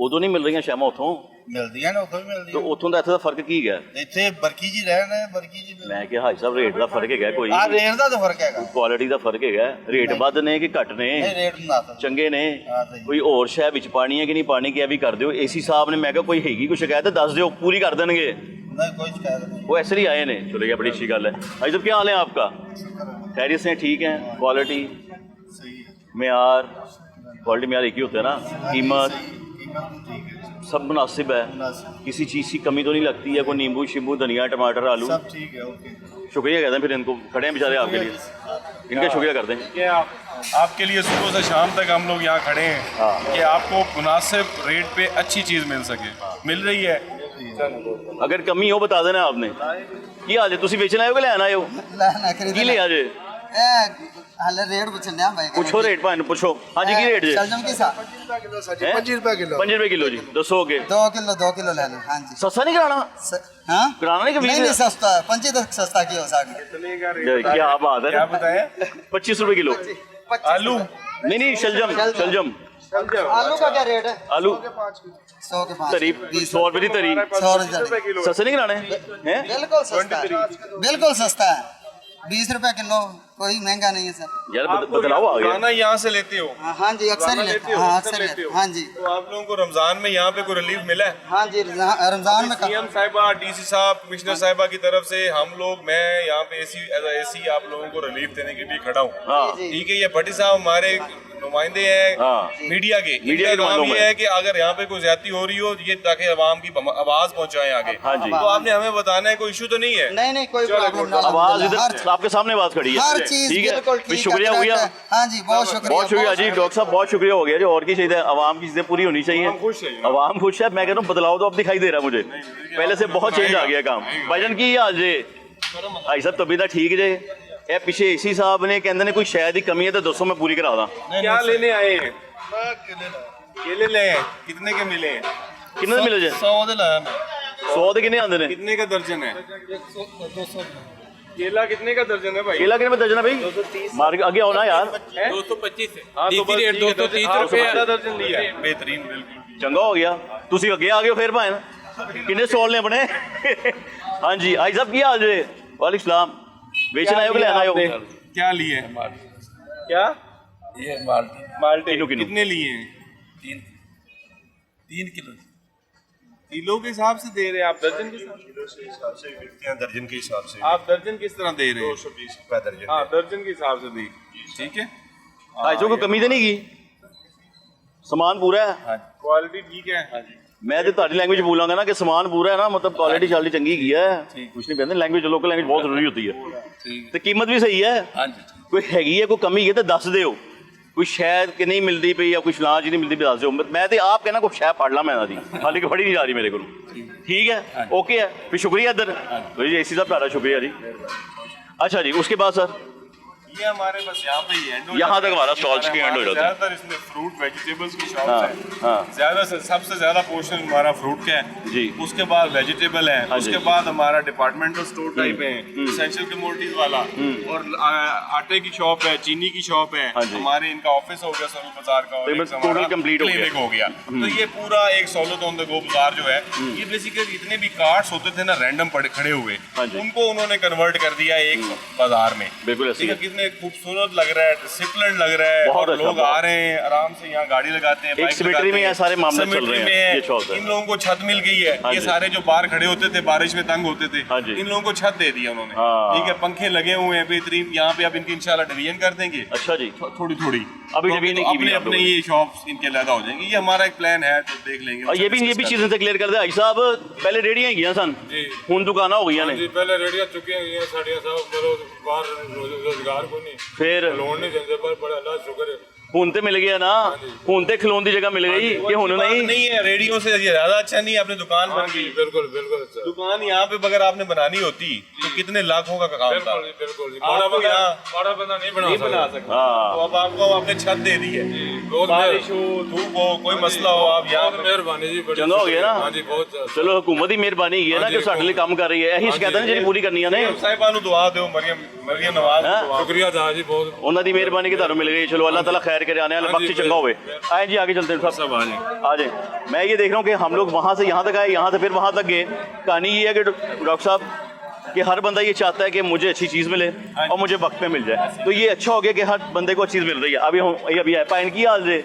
ਉਦੋਂ ਨਹੀਂ ਮਿਲ ਰਹੀਆਂ ਸ਼ਾਮਾਂ ਉੱਥੋਂ ਮਿਲਦੀਆਂ ਨੇ ਉੱਥੋਂ ਵੀ ਤੇ ਮਿਲਦੀਆਂ ਉੱਥੋਂ ਦਾ ਇੱਥੇ ਦਾ ਫਰਕ ਕੀ ਹੈ? ਇੱਥੇ ਬਰਕੀ ਜੀ ਰਹਿਣ ਬਰਕੀ ਜੀ ਮੈਂ ਕਿਹਾ ਹਾਈ ਸਾਹਿਬ ਰੇਟ ਦਾ ਫਰਕ ਹੈਗਾ ਕੋਈ? ਆ ਰੇਟ ਦਾ ਤਾਂ ਫਰਕ ਹੈਗਾ, ਕੁਆਲਿਟੀ ਦਾ ਫਰਕ ਹੈਗਾ। ਰੇਟ ਵੱਧ ਨੇ ਕਿ ਘੱਟ ਨੇ? ਨਹੀਂ ਰੇਟ ਨਾ ਤਾਂ ਚੰਗੇ ਨੇ? ਹਾਂ ਸਹੀ। ਕੋਈ ਹੋਰ ਸ਼ੈ ਵਿੱਚ ਪਾਣੀ ਹੈ ਕਿ ਨਹੀਂ ਪਾਣੀ, ਕਿਹਾ ਵੀ ਕਰ ਦਿਓ। ਏਸੀ ਸਾਹਿਬ ਨੇ ਮੈਂ ਕਿਹਾ ਕੋਈ ਹੈਗੀ ਕੋਈ ਸ਼ਿਕਾਇਤ ਦੱਸ ਦਿਓ, पूरी कर देंगे। नहीं कोई शिकायत नहीं। वो ऐसे ही आए ने, चलो ये बड़ी अच्छी गल है। भाई साहब क्या हाल है आपका? खैरियत से ठीक है? क्वालिटी मेयार क्वालिटी मेयार एक ही होता है ना, कीमत सब मुनासिब है, किसी चीज़ की कमी तो नहीं लगती है? कोई नींबू शिम्बू धनिया टमाटर आलू सब ठीक है ओके। शुक्रिया कहते हैं फिर इनको, खड़े हैं बेचारे आपके लिए, इनका शुक्रिया करते हैं। कि आपके लिए सुबह से शाम तक हम लोग यहाँ खड़े हैं कि आपको मुनासिब रेट पे अच्छी चीज़ मिल सके, मिल रही है। अगर कमी हो बता देना आपने। की हाल है? तुसी बेचना आए हो कि लैन आए हो? ਲੈਣਾ ਖਰੀਦ की ले आज ਇਹ ਹਾਲੇ ਰੇਟ ਪੁੱਛਣਿਆ ਭਾਈ पूछो रेट भाई ने पूछो। हाँ जी की रेट जी? ਚਲਜਮ की सा 25 रुपए किलो 5 रुपए किलो जी, दसो के 2 किलो ले लो। हाँ जी सस्ता नहीं कराना? हाँ कराना नहीं कभी? नहीं सस्ता 25 तक सस्ता की हो सकता। क्या बात है, क्या बताया? 25 रुपए किलो आलू नहीं शलजम आलू का क्या रेट है? आलू 100 के 5 तरी 100 रुपए की तरी 100 रुपए सस्ता नहीं कराना है? बिल्कुल सस्ता है, बिल्कुल सस्ता है। 20 रुपए किलो, कोई महंगा नहीं है सर। यार बदलाव आ गया। खाना यहाँ से लेते हो? हाँ जी अक्सर ही लेते हैं। हाँ अक्सर लेते हैं। हाँ जी तो आप लोगों को रमजान में यहाँ पे कोई रिलीफ मिला है? हाँ जी रमजान में सीएम साहिबा, डीसी साहब, कमिश्नर साहिबा की तरफ से हम लोग, मैं यहाँ पे एसी आप लोगों को रिलीफ देने के लिए खड़ा हूँ। हाँ ठीक है, ये भट्टी साहब हमारे नुमाइंदे हैं हाँ मीडिया के काम ये है कि अगर यहाँ पे कोई ज्यादती हो रही हो ये ताकि अवाम की आवाज पहुँचाएं आगे। हाँ जी। तो आपने हमें बताना है, कोई इशू तो नहीं है? नहीं कोई प्रॉब्लम ना। आवाज इधर आपके सामने आवाज खड़ी है, हर चीज ठीक है? बिल्कुल भी शुक्रिया हो गया। हाँ जी बहुत शुक्रिया जी डॉक्टर साहब, बहुत शुक्रिया हो गया जी। और की चाहिए, आवाम की चीजें पूरी होनी चाहिए। आवाम खुश है, मैं कह रहा हूँ बदलाव तो अब दिखाई दे रहा है मुझे, पहले से बहुत चेंज आ गया काम। भाईजान की हाल जे? भाई साहब तबीयत ठीक जे? ये पीछे एसी साहब ने कहते ने कोई शायद ही कमी है तो दोस्तों मैं पूरी करा दा। क्या लेने आए हैं? केले ले हैं? कितने के मिले हैं? कितने मिले जे? 100 दे लाया मैं। 100 के कितने आंदे ने? कितने का दर्जन है? केला कितने का दर्जन है भाई? केला कितने में दर्जन है भाई? मार्केट आगे आओ ना यार। 225 है। हाँ तो रेट 230 रुपए दर्जन लिया है। बेहतरीन, बिल्कुल चंगा हो गया। तुसी अगे आ गए फिर भाई किन्ने स्टॉल ने अपने? हाँ जी आई साहब की हाल जे? वालेकुम सलाम। बेचना आए हो कि लेना आए हो? क्या लिए? क्या ये माल्टी माल्टे किलो। कितने लिए हैं? 3 किलो किलो के हिसाब से दे रहे हैं आप, दर्जन के हिसाब से बिकते हैं दर्जन के हिसाब से। आप दर्जन किस तरह दे रहे हैं? 220 रुपए दर्जन। हाँ, दर्जन के हिसाब से दी, ठीक है। 250 को कमी तो नहीं की, समान पूरा है। हाँ, क्वालिटी ठीक है। हाँ जी, मैं तो ਤੁਹਾਡੀ लैंग्वेज बोलांगा ना कि समान पूरा है ना, मतलब क्वालिटी शालिटी चंगी की है, कुछ नहीं कहते। लैंग्वेज लोकल लैंग्वेज बहुत जरूरी होती है, तो कीमत भी सही है। हाँ जी कोई हैगी है, कोई कमी है तो दस दिओ, कोई शायद कि नहीं मिलती पई या कोई फलां चीज़ नहीं मिलती पई दस दिओ। मैं तो आप कहना कोई शायद पढ़ ला मैं दी, हाली कि फड़ी नहीं जा रही मेरे को। ठीक है, ओके है, फिर शुक्रिया इधर जी एसी साहब, ਤੁਹਾਡਾ शुक्रिया जी। अच्छा जी, उसके बाद सर ये हमारे बस यहाँ पे ही एंड हो यहाँ जाता तक है। हमारा स्टॉल के एंड हो जाता है। ज्यादातर इसमें फ्रूट वेजिटेबल्स की शॉप हाँ, है। हाँ। ज्यादा से सबसे ज्यादा पोर्शन हमारा फ्रूट का है जी। उसके बाद वेजिटेबल है, हाँ उसके जी। बाद हमारा डिपार्टमेंटल स्टोर टाइप है, एसेंशियल कमोडिटीज वाला, और आटे की शॉप है, चीनी की शॉप है। हाँ जी। हमारे इनका ऑफिस हो गया सरूर बाजार का, और तो एक total हमारा complete हो गया। clinic हो गया। तो ये पूरा एक सहूलत ऑन द गो बाजार जो है, ये बेसिकली जितने भी कार्ड्स होते थे ना रैंडम खड़े हुए, हाँ जी। उनको उन्होंने कन्वर्ट कर दिया एक बाजार में। बिल्कुल ऐसे ठीक है, ही। कितने खूबसूरत लग रहा है, डिसिप्लिन लग रहा है, बहुत और अच्छा, लोग बहुत। आ रहे हैं आराम से, यहाँ गाड़ी लगाते हैं, एक बाइक सिमेट्री लगाते में हैं। ये सारे मामले चल सिमेट्री रहे हैं, में है। ये शॉप है। इन लोगों को छत मिल गई है। हाँ ये जी। सारे जो बाहर खड़े होते थे बारिश में तंग होते थे, हाँ जी। इन लोगों को छत दे दिया उन्होंने। हाँ। ठीक है, पंखे लगे हुए हैं बेहतरीन, यहाँ पे अब इनकी इंशाल्लाह डिवीजन कर देंगे अच्छा जी, थोड़ी थोड़ी। अभी तो डिवीजन नहीं की अपने भी आप अपने लोगों ने। ये शॉप्स इनके अलग हो जाएंगे। ये हमारा एक प्लान है, तो देख लेंगे। और ये भी चीज़ें से क्लियर कर दे भाई साहब, पहले रेडियां ही सन, हुन दुकाना हो गई ने, पहले रेडियो चुकी हैं साड़ियाँ साहब, बाहर रोजगार को नहीं, फिर लोन नहीं देते, पर बड़ा अल्लाह शुक्र है। हुन ते मिल गया ना, हुन ते खिलोन की जगह मिल गई कि हुन नहीं। नहीं है, रेडियो से ये ज्यादा अच्छा नहीं है, अपनी दुकान बन गई। बिल्कुल बिल्कुल अच्छा। दुकान यहाँ पे अगर आपने बनानी होती तो कितने लाखों का काम था। बिल्कुल आपको यहाँ बड़ा बंदा नहीं नहीं बना सकता। हाँ। तो अब आपको आपने छत दे दी है, बहुत बारिश हो, धूप हो, कोई मसला हो, आप यहाँ पे मेहरबानी जी, बड़ी चंगा हो गया ना। हाँ जी, बहुत चलो हुकूमत की मेहरबानी है ना कि साडे लिए काम कर रही है, यही शिकायत है जी पूरी करनी है ने। साहिबा नु दुआ दो, मरियम नवाज हाँ। दुआ दो। शुक्रिया था जी बहुत। उन्होंने दी मेहरबानी की ਤੁਹਾਨੂੰ मिल गई। चलो अल्लाह ताला खैर करे, आने वाला वक्त ही चंगा होवे। आए जी आगे चलते हैं सब सब आ जाए। आ जाए। मैं ये देख रहा हूँ कि हम लोग वहाँ से यहाँ तक आए, यहाँ से फिर वहाँ तक गए। कहानी ये है कि डॉक्टर साहब कि हर बंदा ये चाहता है कि मुझे अच्छी चीज़ मिले और मुझे वक्त पे मिल जाए। तो ये अच्छा हो गया कि हर बंदे को चीज़ मिल रही है। अभी है पाइन की हाल जे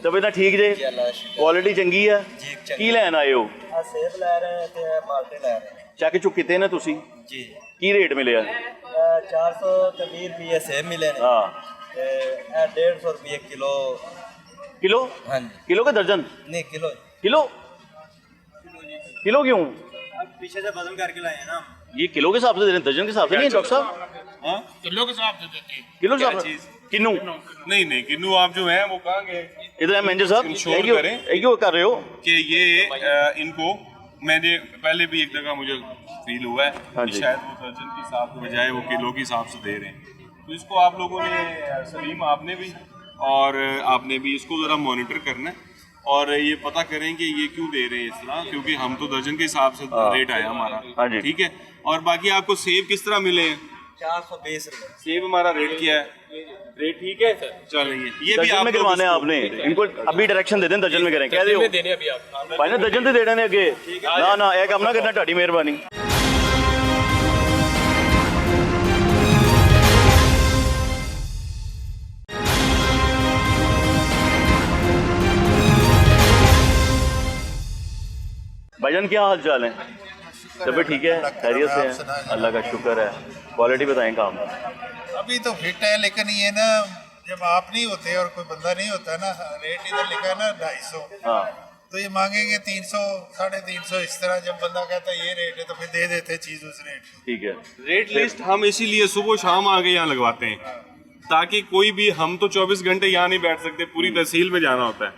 तब इतना ठीक जे, क्वालिटी चंगी है। की लैन आए हो? सेब लै रहे हैं ते माल्टे लै रहे हैं चैक चुक किते ने तुसी? जी। की रेट मिले? 420 रुपये सेब मिले ने, हाँ, 150 रुपये किलो। किलो? हाँ जी, किलो के दर्जन? नहीं किलो। किलो? किलो क्यों? अब पीछे से वजन करके लाए हैं ना। ये किलो के हिसाब से दे रहे हैं, दर्जन के हिसाब से नहीं है डॉक्टर साहब? किलो के हिसाब से देती है। किलो के क्या हिसाब चीज़? से? किन्नू? नहीं नहीं, किन्नू आप जो हैं वो कहाँ गए इधर है मैनेजर साहब, इंश्योर करें। क्यों कर रहे हो? कि ये इनको मैंने पहले भी एक जगह मुझे फील हुआ है हाँ कि जी। शायद वो दर्जन के हिसाब के बजाय वो किलो के हिसाब से दे रहे हैं। तो इसको आप लोगों ने, सलीम आपने भी और आपने भी इसको ज़रा मॉनिटर करना है और ये पता करें कि ये क्यों दे रहे हैं इस तरह, क्योंकि हम तो दर्जन के हिसाब से रेट आया हाँ हमारा। जी। ठीक है, और बाकी आपको सेब किस तरह मिले हैं? 420 रुपये। सेब हमारा रेट क्या है? रेट ठीक है, चलिए ये भी दर्जन आप में लोग गिरवाने हैं इसको- आपने, इनको अभी डायरेक्शन दे दें दर्जन में करें, कह दो देने अभी आप भाई ना दर्जन से देने ने अगे ना ना एक काम ना करना, ਤੁਹਾਡੀ ਮਿਹਰਬਾਨੀ। भाईजान क्या हाल चाल है? तबीयत ठीक है, खैरियत से है? अल्लाह का शुक्र है। क्वालिटी बताएं काम। अभी तो फिट है, लेकिन ये ना जब आप नहीं होते और कोई बंदा नहीं होता ना, रेट इधर लिखा है ना 250, हाँ, तो ये मांगेंगे 300, 350 इस तरह। जब बंदा कहता है ये रेट है तो फिर दे देते चीज उस रेट पे। ठीक है। रेट लिस्ट हम इसीलिए सुबह शाम आके यहाँ लगवाते हैं ताकि कोई भी, हम तो 24 घंटे यहाँ नहीं बैठ सकते, पूरी तहसील में जाना होता है।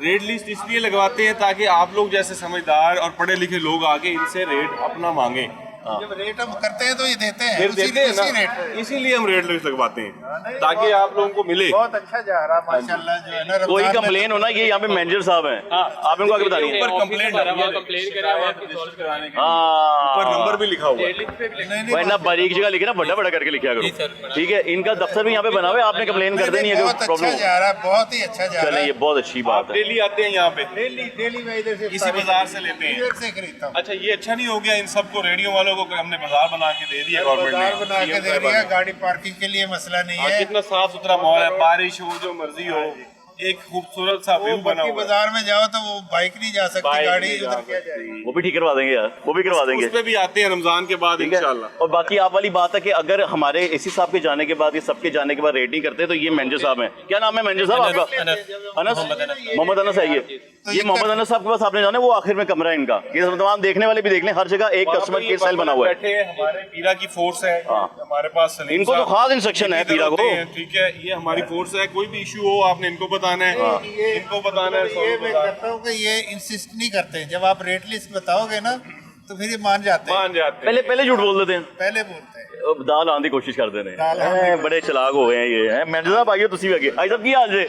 रेट लिस्ट इसलिए लगवाते हैं ताकि आप लोग जैसे समझदार और पढ़े लिखे लोग आके इनसे रेट अपना मांगे। जब रेट हम करते हैं तो ये देते हैं, फिर देते हैं उसी ना, रेट पे। इसीलिए हम रेट लिस्ट लगवाते हैं ताकि आप लोगों को मिले। बहुत अच्छा जा रहा माशाल्लाह जो है ना। कोई रमजान में कंप्लेन हो ना, ये यहाँ पे मैनेजर साहब हैं, आप इनको आगे बतानी है। ऊपर कंप्लेंट हाँ, ऊपर नंबर भी लिखा हुआ है। वरना बारीक जगह लिखे ना, बड़ा बड़ा करके लिखा करो। ठीक है, इनका दफ्तर भी यहाँ पे बना हुआ है, आपने कंप्लेन कर देनी है बहुत कि अच्छा प्रॉब्लम। जा रहा है, बहुत ही अच्छा जा रहा चलिए, है। ये बहुत अच्छी बात है। डेली आते हैं यहाँ पे, डेली मैं इधर से इसी बाजार से लेते हैं। इधर से खरीदता हूँ। अच्छा, ये अच्छा नहीं हो गया इन सबको, रेडियो वालों को हमने बाजार बना के दे दिया गवर्नमेंट बाजार ने, बना के CM दे साहब दिया, ने। गाड़ी पार्किंग के लिए मसला नहीं हाँ, है। कितना साफ सुथरा माहौल है, बारिश हो जो मर्जी हो, एक खूबसूरत सा व्यू बना हुआ है। बाजार में जाओ तो वो बाइक नहीं जा सकती, बाइक गाड़ी नहीं जा उधर क्या सकती। वो भी ठीक करवा देंगे यार, वो भी करवा देंगे। उस पे भी आते हैं रमजान के बाद ठीक है। इंशाल्लाह। और बाकी आप वाली बात है कि अगर हमारे एसी साहब के जाने के बाद, ये सबके जाने के बाद रेट नहीं करते, तो ये मैनेजर साहब हैं। क्या नाम है मैनेजर साहब आपका? अनस, मोहम्मद अनस है ये मोहम्मद अनस साहब के पास आपने जाना है, वो आखिर में कमरा है इनका। ये तमाम देखने वाले भी देख लें, हर जगह एक कस्टमर केयर सेल बना हुआ है। बैठे हैं, हमारे पीरा की फोर्स है, हाँ। हमारे पास सलीम इनको तो साहब खास इंस्ट्रक्शन है इधर पीरा को। होते हैं, ठीक है, ये हमारी फोर्स है। कोई भी इशू हो आपने इनको बताना है, इनको बताना है। ये मैं करता हूँ कि ये इंसिस्ट नहीं करते, जब आप रेट लिस्ट बताओगे ना तो फिर ये मान जाते हैं, मान जाते हैं। पहले झूठ बोल देते हैं, पहले बोलते हैं। अब दाल आने की कोशिश करते दाल आने हैं। बड़े चलाक हो गए हैं ये हैं। मैनेजर साहब आइए, तुसी भी आगे। आई साहब की हाल जे?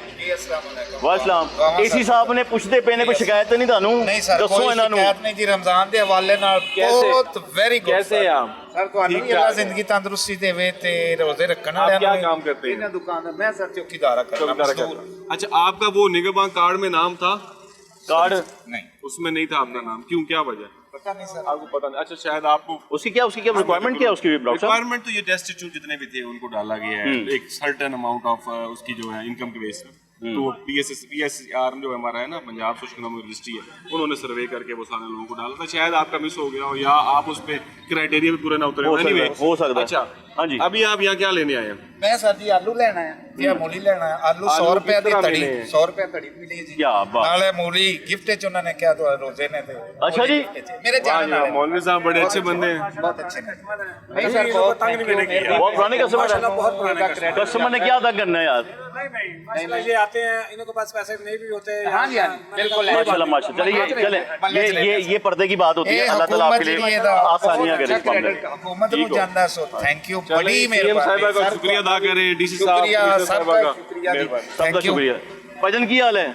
वालेकुम। एसी साहब ने पुछते पे ने कोई शिकायत नहीं थानू? नहीं सर, दसो कोई इन्हां नू। शिकायत नहीं जी, रमजान दे हवाले नाल बहुत वेरी गुड। कैसे हैं आप? सर ਤੁਹਾਨੂੰ ਅੱਲਾ ਜ਼ਿੰਦਗੀ ਤੰਦਰੁਸਤੀ ਦੇਵੇ ਤੇ ਰੋਜ਼ੇ ਰੱਖਣ आप ਵਾਲਿਆਂ क्या ਨੂੰ। काम करते हैं? ਇਹਨਾਂ ਦੁਕਾਨ ਮੈਂ ਸਰ ਚੌਕੀਦਾਰਾ ਕਰਨਾ ਮਜ਼ਦੂਰ। अच्छा, आपका वो निगहबान कार्ड में नाम था? कार्ड नहीं, उसमें नहीं था आपका नाम, क्यों, क्या वजह? पता नहीं सर। आपको पता नहीं? अच्छा, शायद आपको उसकी क्या रिक्वायरमेंट क्या है उसकी? डॉक्टर साहब रिक्वायरमेंट तो ये टेस्टिट्यूड जितने भी थे उनको डाला गया है, एक सर्टेन अमाउंट ऑफ उसकी जो है इनकम के बेस पे। तो PSR जो हमारा है ना, पंजाब सोशल इकोनॉमिक रजिस्ट्री है, उन्होंने सर्वे करके वो सारे लोगों को डाला था। शायद आपका मिस हो गया हो, या आप उस पे क्राइटेरिया भी पूरे ना उतरे हो सकता है। अच्छा, हाँ जी। अभी आप यहाँ क्या लेने आए हैं? मैं सर जी आलू लेना है या मूली लेना है। आलू 100 आलू रुपए की कितना तड़ी, लेने हैं? 100 रुपए तड़ी मिली जी। क्या बात। नाले मूली गिफ्ट च उन्होंने क्या तो रोजे ने थे। अच्छा जी। मेरे जान वाले मौलवी साहब बड़े अच्छे बंदे हैं। बहुत अच्छे हैं। नहीं सर, बहुत thank you, मेहरबानी। बहुत पुराने कस्टमर है। कस्टमर ने क्या तक करना है यार? ये आते हैं, इनके पास पैसे नहीं भी होते। हाँ जी, हाँ जी, बिल्कुल। माशाल्लाह माशाल्लाह। चले ये पर्दे की बात होती है। अल्लाह ताला आपके लिए आसानियां करे इस मामले में। हुकूमत को जानता है, सो थैंक यू, बड़ी सीएम मेहरबानी। साहिबा का शुक्रिया अदा करें, डीसी साहब, शुक्रिया, मिनिस्टर साहिबा सबका का शुक्रिया जी। सबका Thank you। शुक्रिया। भजन की हाल है?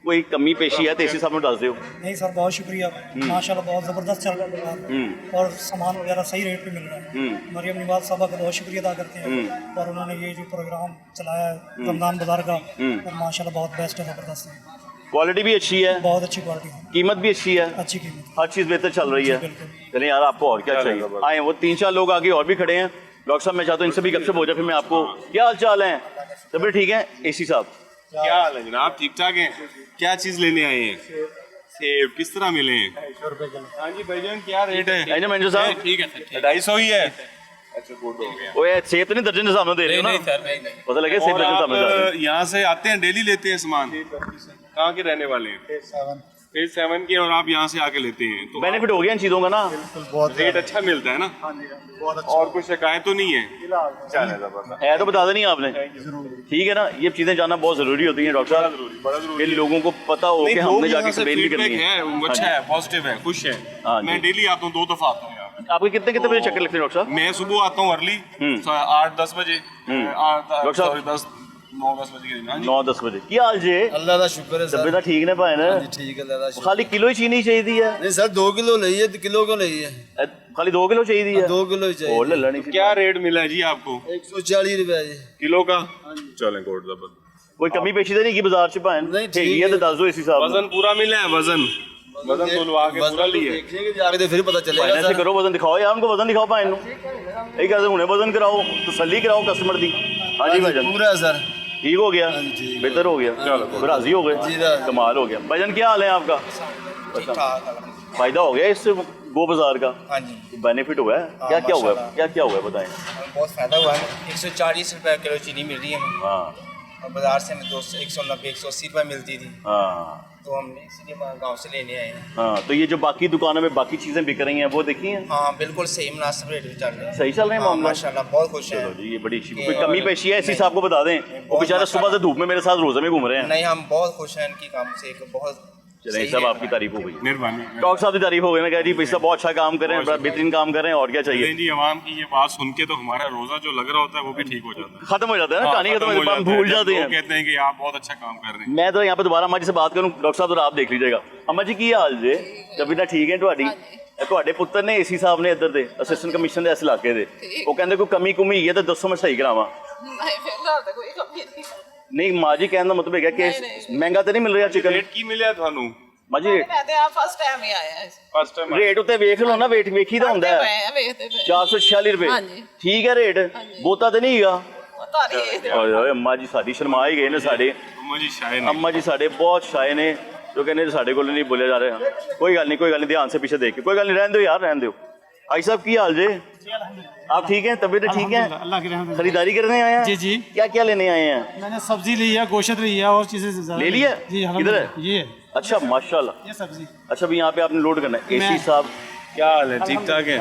कोई कमी पेशी है तो एसी साहब ने दस दियो। नहीं सर, बहुत शुक्रिया, माशाल्लाह बहुत ज़बरदस्त चल रहा है और सामान वगैरह सही रेट पे मिल रहा है। मरियम नवाज साहबा का बहुत शुक्रिया अदा करते हैं, और उन्होंने ये जो प्रोग्राम चलाया है रमज़ान बाजार का, और माशाल्लाह बहुत बेस्ट है, ज़बरदस्त है, क्वालिटी भी अच्छी है, बहुत अच्छी क्वालिटी है, कीमत भी अच्छी है, अच्छी कीमत। हर चीज़ बेहतर चल रही है। चलिए यार, आपको और क्या चाहिए? आए वो 3-4 लोग आगे और भी खड़े हैं। डॉक्टर साहब मैं चाहता हूँ इनसे भी गपशप हो जाए, फिर मैं आपको। क्या हाल चाल है? तब ठीक है एसी साहब? क्या हाल है जनाब? ठीक ठाक हैं? क्या चीज लेने आए हैं? सेब किस तरह मिले हैं? हाँ जी भाईजान, क्या रेट है? मैनेजर साहब ठीक है सर, 250 ही है। अच्छा, गुड हो गया। वो सेब तो नहीं दर्जन के सामने दे रहे हो ना? पता लगे सेब दर्जन सामने जा रहे हैं। यहाँ से आते हैं, डेली लेते हैं सामान? कहाँ के रहने वाले हैं? फेज 7 के, और आप यहाँ से आके लेते हैं तो बेनिफिट हो गया इन चीज़ों का ना? रेट अच्छा मिलता है ना? और कोई शिकायत तो नहीं है? है तो बता देनी आपने, ठीक है ना? ये चीज़ें जानना बहुत ज़रूरी होती हैं डॉक्टर साहब, बड़ा जरूरी कि लोगों को पता हो कि हमने जाके कंप्लेन भी करनी है। वो अच्छा है, पॉजिटिव है, खुश है। हाँ जी। मैं डेली आता हूँ, 2 दफा आता हूँ यहाँ। आपके कितने बजे चक्कर लगते हैं डॉक्टर साहब? मैं सुबह आता हूँ अर्ली, 8-10 बजे, 9-10 बजे के दिन। हाँ जी। 9-10 बजे। ਕੀ ਹਾਲ ਜੇ? ਅੱਲਾ ਦਾ ਸ਼ੁਕਰ ਹੈ ਤਬੀਅਤ ਠੀਕ ਨੇ ਭਾਈ ਨਾ? ਠੀਕ ਹੈ ਅੱਲਾ ਦਾ ਸ਼ੁਕਰ। ਖਾਲੀ ਕਿਲੋ ਹੀ ਚੀਨੀ ਚਾਹੀਦੀ ਹੈ? ਨਹੀਂ ਸਰ 2 किलो ਲਈ ਹੈ, ਕਿਲੋ ਕਿਉਂ ਲਈ ਹੈ? खाली 2 किलो चाहिए है? 2 किलो ही चाहिए। और ले लेनी क्या रेट मिला है जी आपको? 140 रुपए जी किलो का। चलें, कोट जबरदस्त। कोई कमी पेशी तो नहीं की बाजार च भाई? नहीं, ठीक है तो दस दो इसी हिसाब वजन पूरा मिला है? वजन तोलवा के पूरा लिए? देखेंगे जाके तो फिर पता चलेगा ऐसे करो, वजन दिखाओ यार उनको, वजन दिखाओ भाई नु। एक कहते हुने वजन कराओ, तसल्ली कराओ कस्टमर दी। हाँ जी भाईजान, पूरा है सर, ठीक हो गया, बेहतर हो गया, चलो राजी हो गए, कमाल हो गया। भाईजान क्या हाल है आपका? फायदा हो गया इस गो बाजार का? हाँ जी, बेनिफिट हुआ है? क्या क्या हुआ है, क्या क्या हुआ है बताएं? बहुत फायदा हुआ है। 140 रुपये किलो चीनी मिल रही है हमें, हाँ और बाजार से हमें 190 180 रुपये मिलती थी, हाँ तो हमने इसलिए गाँव से लेने आए हैं। हाँ। तो ये जो बाकी दुकानों में बाकी चीज़ें बिक रही हैं वो देखी हैं? हाँ बिल्कुल सही, मुनासिब रेट में चल रहे हैं। सही चल रहे हैं मामला? माशाल्लाह बहुत खुश है। चलो जी, ये बड़ी अच्छी कोई कमी पेशी है ऐसी साहब को बता दें, वो बेचारे सुबह से धूप में मेरे साथ रोजे में घूम रहे हैं। नहीं, हम बहुत खुश हैं इनकी काम से, बहुत चलिए सब आपकी तारीफ हो गई, मेहरबानी। डॉक्टर साहब की तारीफ हो गई। मैं कह रही पैसा बहुत अच्छा काम कर रहे हैं, बड़ा बेहतरीन काम कर रहे हैं, और क्या चाहिए? जी, आवाम की ये बात सुन के तो हमारा रोजा जो लग रहा होता है वो भी ठीक हो जाता है, खत्म हो जाता है ना, कहानी खत्म हो जाती है, हम भूल जाते हैं, कहते हैं कि आप बहुत अच्छा काम कर रहे हैं। मैं तो यहाँ पे दोबारा अम्मा जी से बात करूँ, डॉक्टर साहब तो आप देख लीजिएगा। अम्मा जी की हाल जे? तबीयत ठीक है ਤੁਹਾਡੀ? ਤੁਹਾਡੇ ਪੁੱਤਰ ਨੇ ਏਸੀ ਸਾਹਿਬ ਨੇ ਇੱਧਰ ਦੇ ਅਸਿਸਟੈਂਟ ਕਮਿਸ਼ਨਰ ਦੇ ਇਸ ਇਲਾਕੇ ਦੇ, ਉਹ ਕਹਿੰਦੇ ਕੋਈ ਕਮੀ ਕੁਮੀ ਹੈ ਤਾਂ ਦੱਸੋ ਮੈਂ ਸਹੀ ਕਰਾਵਾਂ। नहीं फिलहाल तो कोई कमी नहीं। ਨਹੀਂ ਮਾਂ ਜੀ ਕਹਿਣ ਦਾ ਮਤਲਬ ਹੈਗਾ ਕਿ ਮਹਿੰਗਾ ਤਾਂ ਨਹੀਂ ਮਿਲ ਰਿਹਾ ਚਿਕਨ? रेट की मिले ਤੁਹਾਨੂੰ? ਮਾਂ ਜੀ कहते हैं आप फर्स्ट टाइम ही आए हैं। फर्स्ट टाइम ਰੇਟ ਉੱਤੇ ਵੇਖ ਲਓ ਨਾ, ਵੇਟ ਵੇਖੀ ਦਾ ਹੁੰਦਾ ਹੈ। ਵੇਖਦੇ ਪਏ 446 ਰੁਪਏ ਹਾਂਜੀ। ਠੀਕ ਹੈ ਰੇਟ, ਬਹੁਤਾ ਤਾਂ ਨਹੀਂ ਹੈਗਾ। बता रही है। ਓਏ ਓਏ ਅੰਮਾ ਜੀ ਸਾਡੀ ਸ਼ਰਮਾ ਹੀ ਗਏ ਨੇ ਸਾਡੇ। अम्मा जी शाय ने अम्मा जी साढ़े बहुत शाय ने जो कहने साढ़े को नहीं बोले जा रहे हैं। कोई गल नहीं ध्यान से पीछे देख के, कोई गल नहीं, रहने दो यार, रहने दो। आई साहब की हाल जे? आप ठीक हैं? तबीयत ठीक है? अल्लाह की रहमत। खरीदारी करने आए हैं? जी जी। क्या क्या लेने आए हैं? मैंने सब्जी ली है, गोश्त ली है और चीजें ले लिया? जी किधर है? ये अच्छा माशाल्लाह। ये सब्जी। अच्छा अभी यहाँ पे आपने लोड करना है। एसी साहब क्या हाल है? ठीक ठाक है?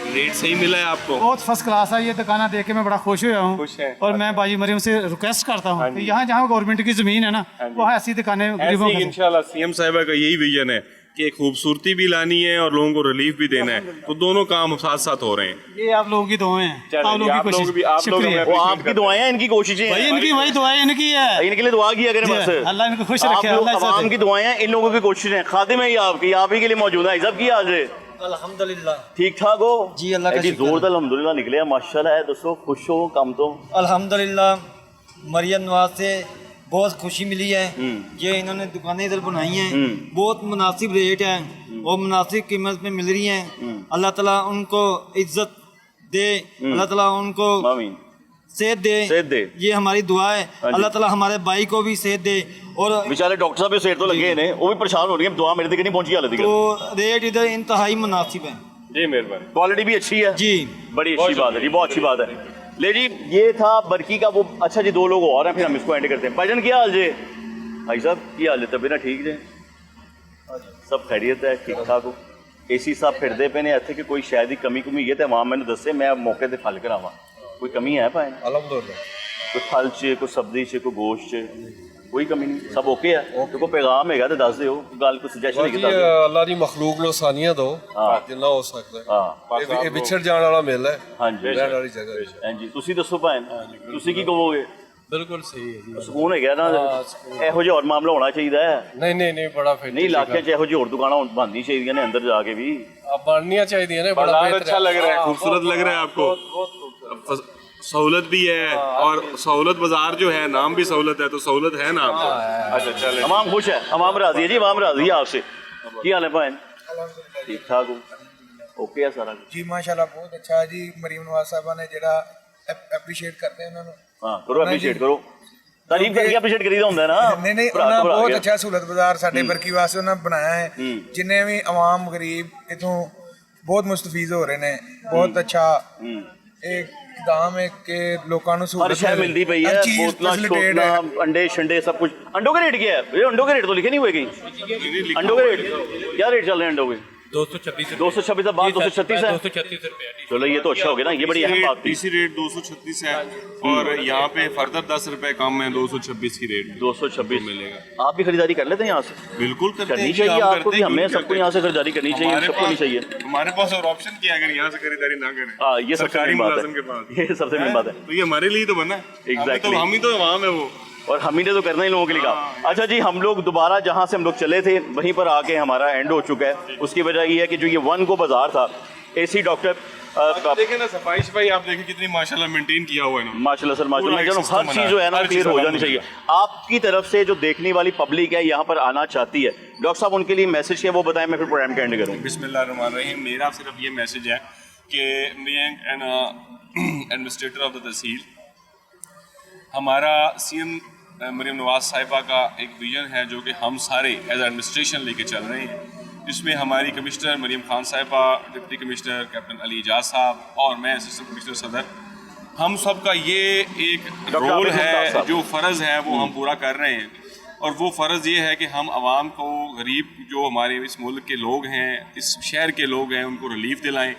रेट सही मिला है आपको? बहुत फर्स्ट क्लास है, ये दुकाना देख के मैं बड़ा खुश हुआ हूँ। खुश हैं? और मैं बाजी मरियम से रिक्वेस्ट करता हूँ कि यहाँ जहाँ गवर्नमेंट की जमीन है ना, वहाँ ऐसी दुकानें गरीबों को। इंशाल्लाह सीएम साहिबा का यही विजन है कि खूबसूरती भी लानी है और लोगों को रिलीफ भी देना है, तो दोनों काम साथ साथ हो रहे हैं। ये आप लोगों की दुआएं हैं, आप लोगों की कोशिश। शुक्रिया। वो आपकी दुआएं हैं, इनकी कोशिशें भाई हैं। इनकी वही दुआएं इनकी है, इनके लिए दुआ किया करें बस। अल्लाह इनको खुश आप रखे। लोग अल्लाह अवाम इज्जत की दुआएं हैं, इन लोगों की कोशिशें हैं। खादिम है ये आपकी, आप ही के लिए मौजूद है। सब की हाल है? अल्हम्दुलिल्लाह ठीक ठाक हो? जी, अल्लाह का एडी शुक्र है। जोर अल्हम्दुलिल्लाह निकले हैं माशाल्लाह है। दोस्तों खुश हो कम तो? अल्हम्दुलिल्लाह मरियम नवाज से बहुत खुशी मिली है। ये इन्होंने दुकानें इधर बनाई हैं, बहुत मुनासिब रेट है और मुनासिब कीमत पे मिल रही हैं। अल्लाह ताला उनको इज्जत दे, अल्लाह ताला उनको आमीन। सेहत दे, ये हमारी दुआ है। अल्लाह ताला हमारे भाई को भी सेहत दे। और बेचारे डॉक्टर साहब भी सेठ तो लगे हैं, वो भी परेशान हो रही है, दुआ मेरे तक नहीं पहुंची हालत। तो रेट इधर इंतहाई मुनासिब है जी, मेहरबानी। क्वालिटी भी अच्छी है जी, बड़ी अच्छी बात है जी, बहुत अच्छी बात है। ले जी ये था बरकी का वो। अच्छा जी 2 लोग और हैं, फिर हम इसको एंड करते हैं। भाईजान क्या हाल जे? भाई साहब की हाल है? तबीयत ठीक जे? सब खैरियत है, ठीक ठाक हो? एसी साहब फिरते पे ने इत्थे कि कोई शायद ही कमी कुमी है तो वहाँ मैंने दसे, मैं मौके पर फल करावा। कोई कमी है भाई? कोई फल च, कोई सब्जी च, कोई गोश्त च, कोई कमी नहीं, सब ओके है? तो कोई पैगाम है तो दस दो, गल कोई सजेशन है? अल्लाह दी मखलूक नु सानिया दो जिन्ना हो सकदा है। ये विछड़ जाने वाला मेला है। हाँ जी रहने वाली जगह है। हाँ जी। तुसी दसो भैन, तुसी की कहोगे? बिल्कुल सही है जी। ਸਕੂਨ ਹੈਗਾ ਨਾ, ਇਹੋ ਜਿਹਾ ਹੋਰ ਮਾਮਲਾ ਹੋਣਾ ਚਾਹੀਦਾ ਹੈ। नहीं बड़ा फिर ਨਹੀਂ ਇਲਾਕੇ 'ਚ ਇਹੋ ਜਿਹੀ ਹੋਰ ਦੁਕਾਨਾਂ ਬਣਨੀ ਚਾਹੀਦੀਆਂ ਨੇ ਅੰਦਰ ਜਾ ਕੇ ਵੀ। बननिया चाहिए ना, बड़ा अच्छा लग रहा है, खूबसूरत लग रहा है आपको। सहूलत भी है और सहूलत बाजार जो है, नाम भी सहूलत है, तो सहूलत है ना आपको। अच्छा चले, अवाम खुश है, अवाम राजी है जी, अवाम राजी है आपसे। की हाल है भैन? ठीक ठाक हो? ओके है सारा जी माशाल्लाह बहुत अच्छा है जी। मरीम नवाज साहबा ने जरा अप्रीशिएट करते हैं उन्होंने। हाँ करो, अप्रीशिएट करो, तारीफ करके अप्रीशिएट करीदा ਹੁੰਦਾ ना। नहीं उन्होंने बहुत अच्छा सहूलत बाजार साडे बरकी वास्ते उन्होंने बनाया है। जिन्ने भी अवाम गरीब इथों बहुत मुस्तफीज हो रहे हैं। बहुत अच्छा एक काम है कि लोगों को हर शय मिलती पई है, बोतलां छोटना, अंडे शंडे सब कुछ। अंडों का रेट क्या है? ये अंडों के रेट तो लिखे नहीं हुए कहीं। अंडों के रेट क्या रेट चल रहे हैं अंडों के? 226 है, बात 236 है। 236 रुपया। चलो ये तो अच्छा हो गया ना, ये बड़ी अहम बात थी। इसी रेट 236 है और यहाँ पे फर्दर 10 रुपए कम है, 226 की रेट 226 मिलेगा। आप भी खरीदारी कर लेते हैं यहाँ से? बिल्कुल करनी चाहिए आपको भी, हमें सबको यहाँ से खरीदारी करनी चाहिए, सबको नहीं चाहिए। हमारे पास और ऑप्शन क्या है अगर यहाँ से खरीदारी ना करें? हाँ ये सबसे सरकारी मेन बात मुलाजिम के है, पास ये सबसे मेन बात है। तो ये हमारे लिए तो बना है। Exactly। हम ही तो अवाम है वो, और हम ही ने तो करना ही लोगों के लिए कहा। अच्छा जी हम लोग दोबारा जहाँ से हम लोग चले थे वहीं पर आके हमारा एंड हो चुका है। उसकी वजह ये है कि जो ये 1 गो बाजार था, एसी डॉक्टर देखे ना सफाई आप देखें कितनी माशाल्लाह मेंटेन किया हुआ है ना। माशाल्लाह सर माशाल्लाह, हर चीज़ जो है ना क्लियर हो जानी चाहिए। आपकी तरफ से जो देखने वाली पब्लिक है यहाँ पर आना चाहती है, डॉक्टर साहब उनके लिए मैसेज है वो बताएं, मैं फिर प्रोग्राम का एंड करूँ। बिस्मिल्लाहिर्रहमानिर्रहीम। मेरा सिर्फ ये मैसेज है कि मैं एडमिनिस्ट्रेटर ऑफ द तहसील, हमारा सीएम मरीम नवाज साहिबा का एक विजन है जो कि हम सारे एज एडमिनिस्ट्रेशन लेके चल रहे हैं, जिसमें हमारी कमिश्नर मरीम खान साहिबा, deputy commissioner captain Ali Ejaz साहब और मैं असिस्टेंट कमिश्नर सदर, हम सब का ये एक रोल है, जो फ़र्ज़ है वो हम पूरा कर रहे हैं। और वो फ़र्ज़ ये है कि हम आवाम को, गरीब जो हमारे इस मुल्क के लोग हैं, इस शहर के लोग हैं, उनको रिलीफ दिलाएं।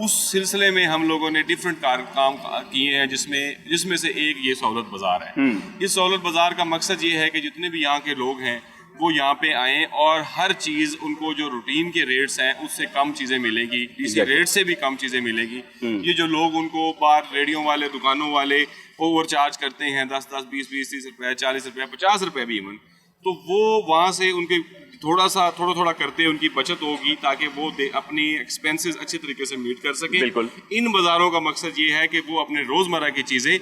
उस सिलसिले में हम लोगों ने डिफरेंट काम किए हैं, जिसमें से एक ये सहूलत बाज़ार है। इस सहूलत बाज़ार का मकसद ये है कि जितने भी यहाँ के लोग हैं वो यहाँ पे आएँ और हर चीज़ उनको जो रूटीन के रेट्स हैं उससे कम चीज़ें मिलेगी, इसी रेट से भी कम चीज़ें मिलेगी। ये जो लोग उनको बाहर रेडियो वाले, दुकानों वाले ओवर चार्ज करते हैं 10-10, 20-20, 30 रुपये, 40 रुपये, 50 रुपये भी इवन, तो वो वहाँ से उनके थोड़ा करते उनकी बचत होगी ताकि वो अपनी एक्सपेंसेस अच्छे तरीके से मीट कर सकें। इन बाज़ारों का मकसद ये है कि वो अपने रोज़मर्रा की चीज़ें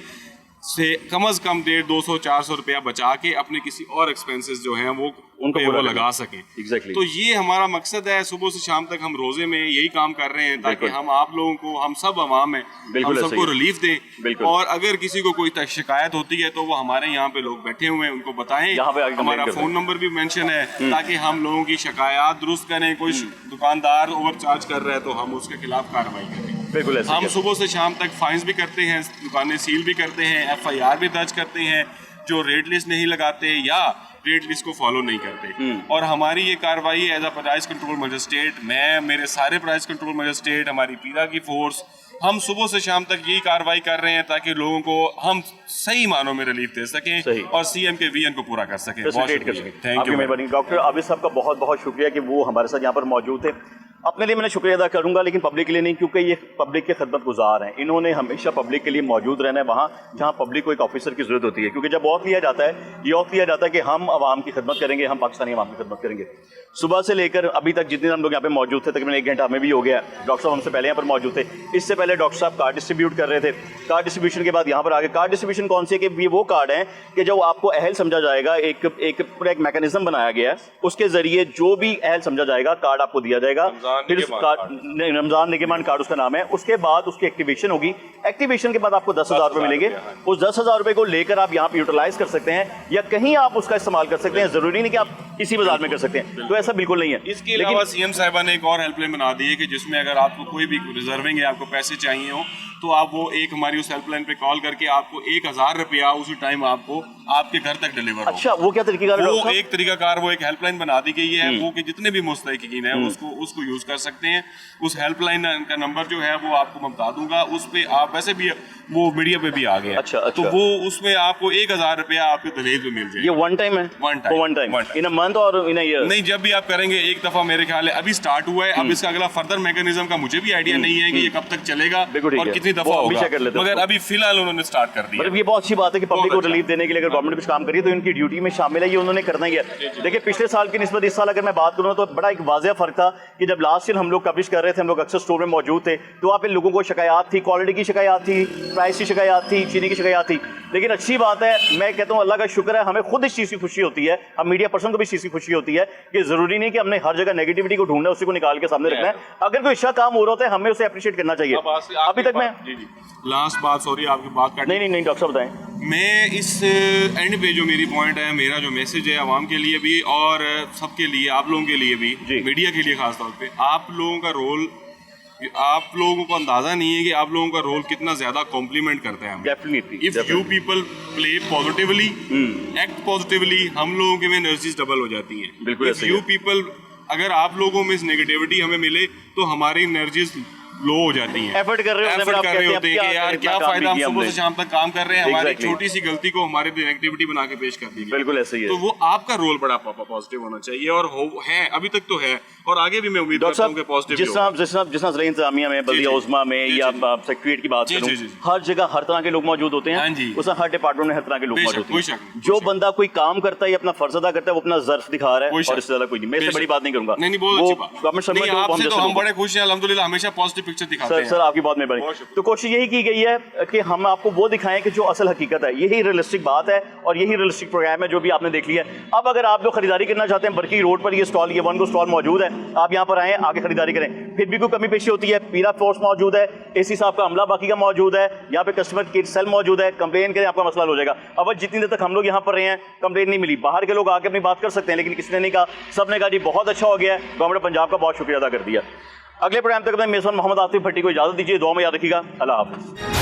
से कम अज कम 150-200-400 रुपया बचा के अपने किसी और एक्सपेंसेस जो हैं वो उनको वो लगा सकें। एग्जैक्टली। तो ये हमारा मकसद है, सुबह से शाम तक हम रोजे में यही काम कर रहे हैं ताकि हम आप लोगों को, हम सब अवाम है, हम सबको रिलीफ दें। और अगर किसी को कोई शिकायत होती है तो वो हमारे यहाँ पे लोग बैठे हुए हैं, उनको बताएं। हमारा फोन नंबर भी मेंशन है ताकि हम लोगों की शिकायत दुरुस्त करें। कोई दुकानदार ओवरचार्ज कर रहा है तो हम उसके खिलाफ कार्रवाई करें। बिल्कुल ऐसे हम सुबह से शाम तक फाइन्स भी करते हैं, दुकानें सील भी करते हैं, FIR भी दर्ज करते हैं जो रेट लिस्ट नहीं लगाते या रेट लिस्ट को फॉलो नहीं करते। और हमारी ये कार्रवाई as a price control magistrate, मैं, मेरे सारे प्राइस कंट्रोल मजिस्ट्रेट, हमारी पीरा की फोर्स, हम सुबह से शाम तक यही कार्रवाई कर रहे हैं ताकि लोगों को हम सही मानों में रिलीफ दे सकें और CM के विजन को पूरा कर सकें। थैंक यू मेहरबानी। डॉक्टर आबिद साहब का बहुत बहुत शुक्रिया कि वो हमारे साथ यहाँ पर मौजूद थे। अपने लिए मैंने शुक्रिया अदा करूंगा, लेकिन पब्लिक के लिए नहीं, क्योंकि ये पब्लिक के खिदमत गुजार हैं। इन्होंने हमेशा पब्लिक के लिए मौजूद रहना है वहाँ जहाँ पब्लिक को एक ऑफिसर की जरूरत होती है। क्योंकि जब ऑफ लिया जाता है, ये ऑफ लिया जाता है कि हम आवाम की खिदमत करेंगे, हम पाकिस्तानी आवाम की खिदमत करेंगे। सुबह से लेकर अभी तक जितने हम लोग यहाँ पे मौजूद थे, तकरीबन 1 घंटा हमें भी हो गया। डॉक्टर साहब हमसे पहले यहाँ पर मौजूद थे। इससे पहले डॉक्टर साहब कार्ड डिस्ट्रीब्यूट कर रहे थे। कार्ड डिस्ट्रीब्यूशन के बाद यहाँ पर आगे कार्ड डिस्ट्रीब्यूशन कौन सी है कि ये वो कार्ड है कि जो आपको अहल समझा जाएगा, एक पूरा एक मैकेनिज्म बनाया गया है, उसके जरिए जो भी अहल समझा जाएगा कार्ड आपको दिया जाएगा। फिर रमजान निगमान कार्ड उसका नाम है। उसके बाद उसकी एक्टिवेशन होगी। एक्टिवेशन के बाद आपको 10,000 रुपये मिलेंगे। उस 10,000 रुपये को लेकर आप यहाँ पे यूटिलाइज कर सकते हैं या कहीं आप उसका इस्तेमाल कर सकते हैं। जरूरी नहीं कि आप इसी बाजार में कर सकते हैं, तो ऐसा बिल्कुल नहीं है। इसके अलावा CM साहिबा ने एक और हेल्पलाइन बना दी है कि जिसमें अगर आपको कोई भी रिजर्विंग है, आपको पैसे चाहिए हो, तो आप वो एक हमारी उस हेल्पलाइन पे कॉल करके आपको 1,000 रुपया उसी टाइम आपको आपके घर तक डिलीवर हो। अच्छा, वो क्या तरीकाकार है? वो एक तरीकाकार, वो एक हेल्पलाइन बना दी गई है वो कि जितने भी मुस्तहिकीन हैं उसको यूज कर सकते हैं। उस हेल्पलाइन का नंबर जो है वो आपको मैं बता दूंगा। उस पे आप वैसे भी वो मीडिया पे भी आ गया। अच्छा। तो वो उसमें आपको 1,000 रुपया आपके दहेज में मिल जाएगा। ये वन टाइम है? One time in a month और इन अ ईयर? नहीं, जब भी आप करेंगे एक दफा, मेरे ख्याल है अभी स्टार्ट हुआ है। अब इसका अगला फर्दर मैकेनिज्म का मुझे भी आइडिया नहीं है कि ये कब तक चलेगा और कितनी दफा होगा, मगर अभी फिलहाल उन्होंने स्टार्ट कर दिया। मतलब ये बहुत अच्छी बात है कि पब्लिक को रिलीफ देने के लिए अगर गवर्नमेंट कुछ काम करिए तो इनकी ड्यूटी में शामिल है, ये उन्होंने करना ही है। देखिए, पिछले साल की निस्बत इस साल अगर मैं बात करूँ तो बड़ा एक वाज़ेह फर्क था कि जब लास्ट ईयर हम लोग कवरेज कर रहे थे, हम लोग अक्सर स्टोर में मौजूद थे, तो वहाँ पे लोगों को शिकायत थी, क्वालिटी की शिकायत थी, प्राइस की शिकायत थी, चीनी की शिकायत थी। लेकिन अच्छी बात है, मैं कहता हूँ अल्लाह का शुक्र है, हमें खुद इस चीज़ की खुशी होती है, हम मीडिया पर्सन को भी इस चीज़ की खुशी होती है कि ज़रूरी नहीं कि हमने हर जगह नेगेटिविटी को ढूंढना, उसी को निकाल के सामने रखना है। अगर कोई अच्छा काम हो रहा होता है, हमें उसे अप्रिशिएट करना चाहिए। अभी तक मैं लास्ट बात, सॉरी आपकी बात काट। नहीं डॉक्टर साहब बताएं। मैं इस एंड पे जो मेरी पॉइंट है, मेरा जो मैसेज है आवाम के लिए भी और सबके लिए, आप लोगों के लिए भी, मीडिया के लिए खास तौर पे, आप लोगों का रोल, आप लोगों को अंदाजा नहीं है कि आप लोगों का रोल कितना ज्यादा कॉम्प्लीमेंट करते हैं। Definitely if you people play positively, act positively, हम लोगों के में एनर्जीज डबल हो जाती हैं। बिल्कुल ऐसे ही यू पीपल, अगर आप लोगों में इस नेगेटिविटी हमें मिले तो हमारी एनर्जीज लो हो जाती हैं। एफर्ट कर रहे होते हैं कि यार क्या फायदा, हम सुबह से शाम तक काम कर रहे हैं, हमारी छोटी सी गलती को हमारे नेगेटिविटी बना के पेश कर दी। बिल्कुल ऐसे ही है। तो वो आपका रोल बड़ा पॉजिटिव होना चाहिए और है, अभी तक तो है और आगे भी मैं उम्मीद करता हूं कि पॉजिटिव जिस तरह ज़िला इंतजामिया में, बल्दिया उज़्मा में या सेक्रेटरीट की बात करूं, हर जगह हर तरह के लोग मौजूद होते हैं। उसमें हर डिपार्टमेंट में हर तरह के लोग मौजूद होते हैं। जो बंदा कोई काम करता है, अपना फर्ज अदा करता है, वो अपना ज़र्फ दिखा रहा है और इससे ज्यादा कोई नहीं। मैं इससे बड़ी बात नहीं करूंगा। नहीं, बहुत अच्छी बात। हम बड़े खुश हैं, अल्हम्दुलिल्लाह, हमेशा पॉजिटिव पिक्चर दिखाते हैं। सर आपकी बहुत मेहरबानी। तो कोशिश यही की गई है कि हम आपको वो दिखाएं कि जो असल हकीकत है। यही रियलिस्टिक बात है और यही रियलिस्टिक प्रोग्राम है जो भी आपने देख लिया। अब अगर आप लोग खरीदारी करना चाहते हैं, बरकी रोड पर ये स्टॉल, ये 1 गो स्टॉल मौजूद है, आप यहाँ पर आए, आगे खरीदारी करें। फिर भी कोई कमी पेशी होती है, पीरा फोर्स मौजूद है, AC साहब का अमला बाकी का मौजूद है, यहाँ पे कस्टमर केयर सेल मौजूद है, कंप्लेन करें, आपका मसला हो जाएगा। अब जितनी देर तक हम लोग यहाँ पर रहे हैं, कंप्लेन नहीं मिली। बाहर के लोग आके अपनी बात कर सकते हैं, लेकिन किसी ने नहीं कहा। सब ने कहा जी बहुत अच्छा हो गया है, गवर्नमेंट पंजाब का बहुत शुक्रिया अदा कर दिया। अगले प्रोग्राम तक मैं मेज़बान मोहम्मद आसिफ भट्टी को इजाज़त दीजिए। दुआ में याद रखिएगा। अल्लाह हाफ़िज़।